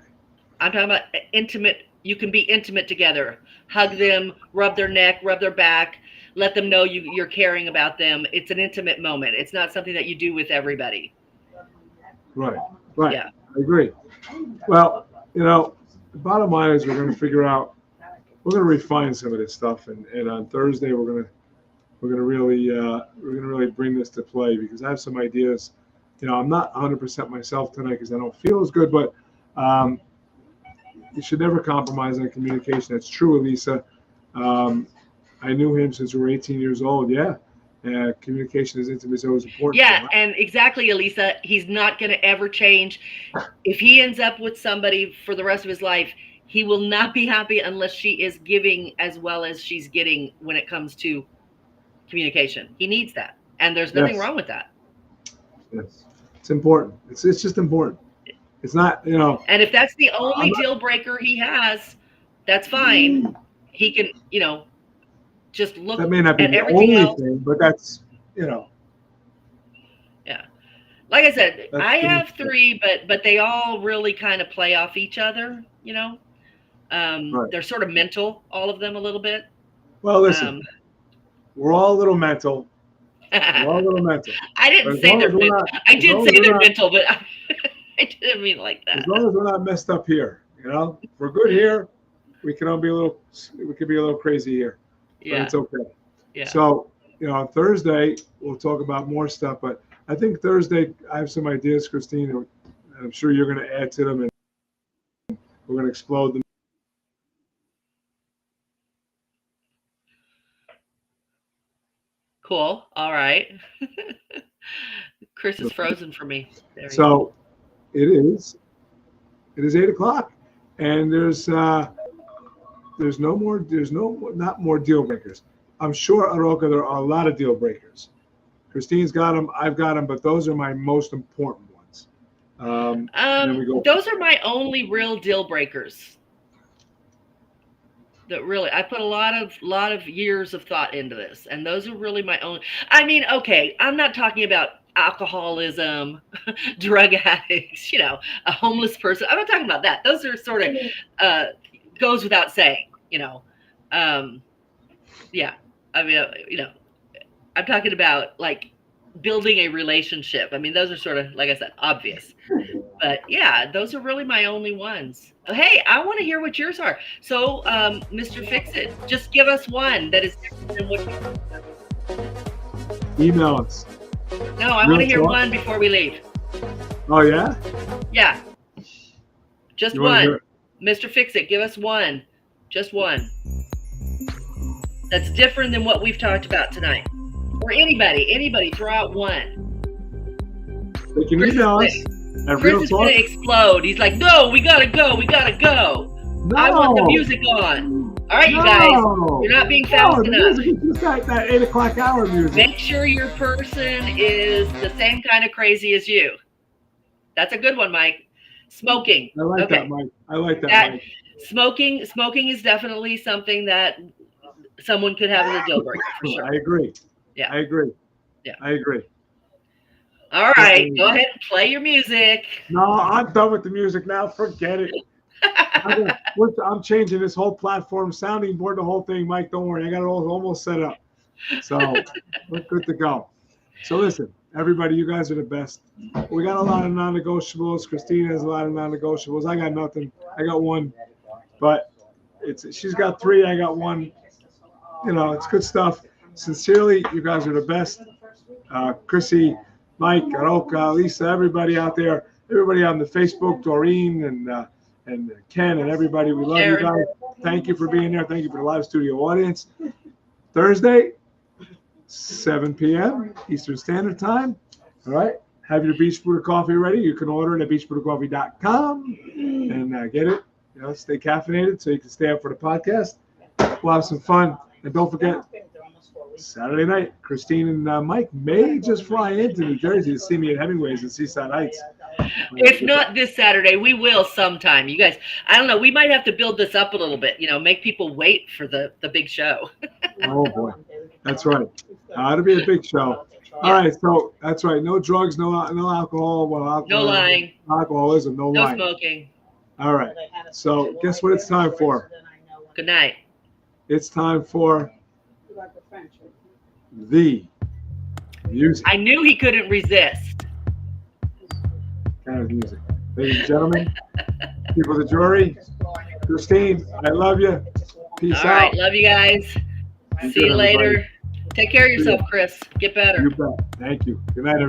I'm talking about intimate. You can be intimate together. Hug them, rub their neck, rub their back, let them know you're caring about them. It's an intimate moment. It's not something that you do with everybody. Right. Yeah. I agree. Well, you know, the bottom line is we're going to figure out, we're going to refine some of this stuff, and on Thursday we're going to really bring this to play, because I have some ideas. You know, I'm not 100% myself tonight because I don't feel as good, but you should never compromise on communication. That's true, Elisa. I knew him since we were 18 years old. Yeah. Communication is intimate, is always important. Yeah, and exactly, Elisa. He's not going to ever change. If he ends up with somebody for the rest of his life, he will not be happy unless she is giving as well as she's getting when it comes to communication. He needs that, and there's nothing wrong with that. Yes, it's important. It's just important. It's not, you know. And if that's the only deal breaker he has, that's fine. He can, you know, just look. That may not be at the everything only else. thing, but that's, you know. Yeah, like I said, I have three, but they all really kind of play off each other. You know, Right. They're sort of mental, all of them, a little bit. Well, listen, we're all a little mental. We're all a little mental. I didn't say they're mental. I did say they're mental, but I didn't mean like that. As long as we're not messed up here, you know, if we're good here, we can be a little crazy here. Yeah, but it's okay. Yeah. So, you know, on Thursday we'll talk about more stuff, but I think Thursday I have some ideas, Christine, and I'm sure you're going to add to them, and we're going to explode them. Cool. All right. Chris is frozen for me. So it is 8:00, and there's not more deal breakers. I'm sure, Aroka, there are a lot of deal breakers. Christine's got them, I've got them, but those are my most important ones. Those are my only real deal breakers. That really, I put a lot of years of thought into this, and those are really my own. I mean, okay, I'm not talking about alcoholism, drug addicts, you know, a homeless person. I'm not talking about that. Those are sort of goes without saying, you know. Yeah, I mean, you know, I'm talking about like building a relationship. I mean, those are sort of, like I said, obvious. But yeah, those are really my only ones. Hey, I want to hear what yours are. So, Mr. Fix-It, just give us one that is different than what you email us. No, I want to hear one before we leave. Oh, yeah? Yeah. Just one. Mr. Fix-It, give us one. Just one. that's different than what we've talked about tonight? Or anybody, throw out one. They can Chris email us is at Chris Real is Talk. gonna explode. He's like, no, we gotta go. No, I want the music on. All right, you guys, you're not being fast the enough. music is just that 8 o'clock hour music. Make sure your person is the same kind of crazy as you. That's a good one, Mike. Smoking. I like Okay. that, Mike. I like that, Mike. Smoking is definitely something that someone could have as a deal breaker for sure. I agree. Yeah. I agree. Yeah. I agree. All right, go ahead and play your music. No, I'm done with the music now. Forget it. I'm changing this whole platform, sounding board, the whole thing, Mike. Don't worry, I got it all almost set up. So we're good to go. So listen, everybody, you guys are the best. We got a lot of non-negotiables. Christine has a lot of non-negotiables. I got nothing. I got one, but she's got 3. I got 1. You know, it's good stuff. Sincerely, you guys are the best. Chrissy, Mike, Aroka, Lisa, everybody out there, everybody on the Facebook, Doreen and Ken and everybody. We love you guys. Thank you for being there. Thank you for the live studio audience. Thursday, 7 p.m. Eastern Standard Time. All right. Have your Beach Buddha coffee ready. You can order it at beachbuddhacoffee.com and get it. You know, stay caffeinated so you can stay up for the podcast. We'll have some fun. And don't forget, Saturday night, Christine and Mike may just fly into New Jersey to see me at Hemingway's in Seaside Heights. If not this Saturday, we will sometime. You guys, I don't know. We might have to build this up a little bit, make people wait for the big show. Oh, boy. That's right. It'll be a big show. All right. So that's right. No drugs, no alcohol. Well, alcohol, No lying. Alcoholism, no No lying. smoking. All right. So guess what it's time for? Good night. It's time for the music. I knew he couldn't resist. Kind of music. Ladies and gentlemen, people of the jury, Christine, I love you. Peace All out. right. Love you guys. Be See good, you later. everybody. Take care of yourself, Chris. Get better. You bet. Thank you. Good night, everybody.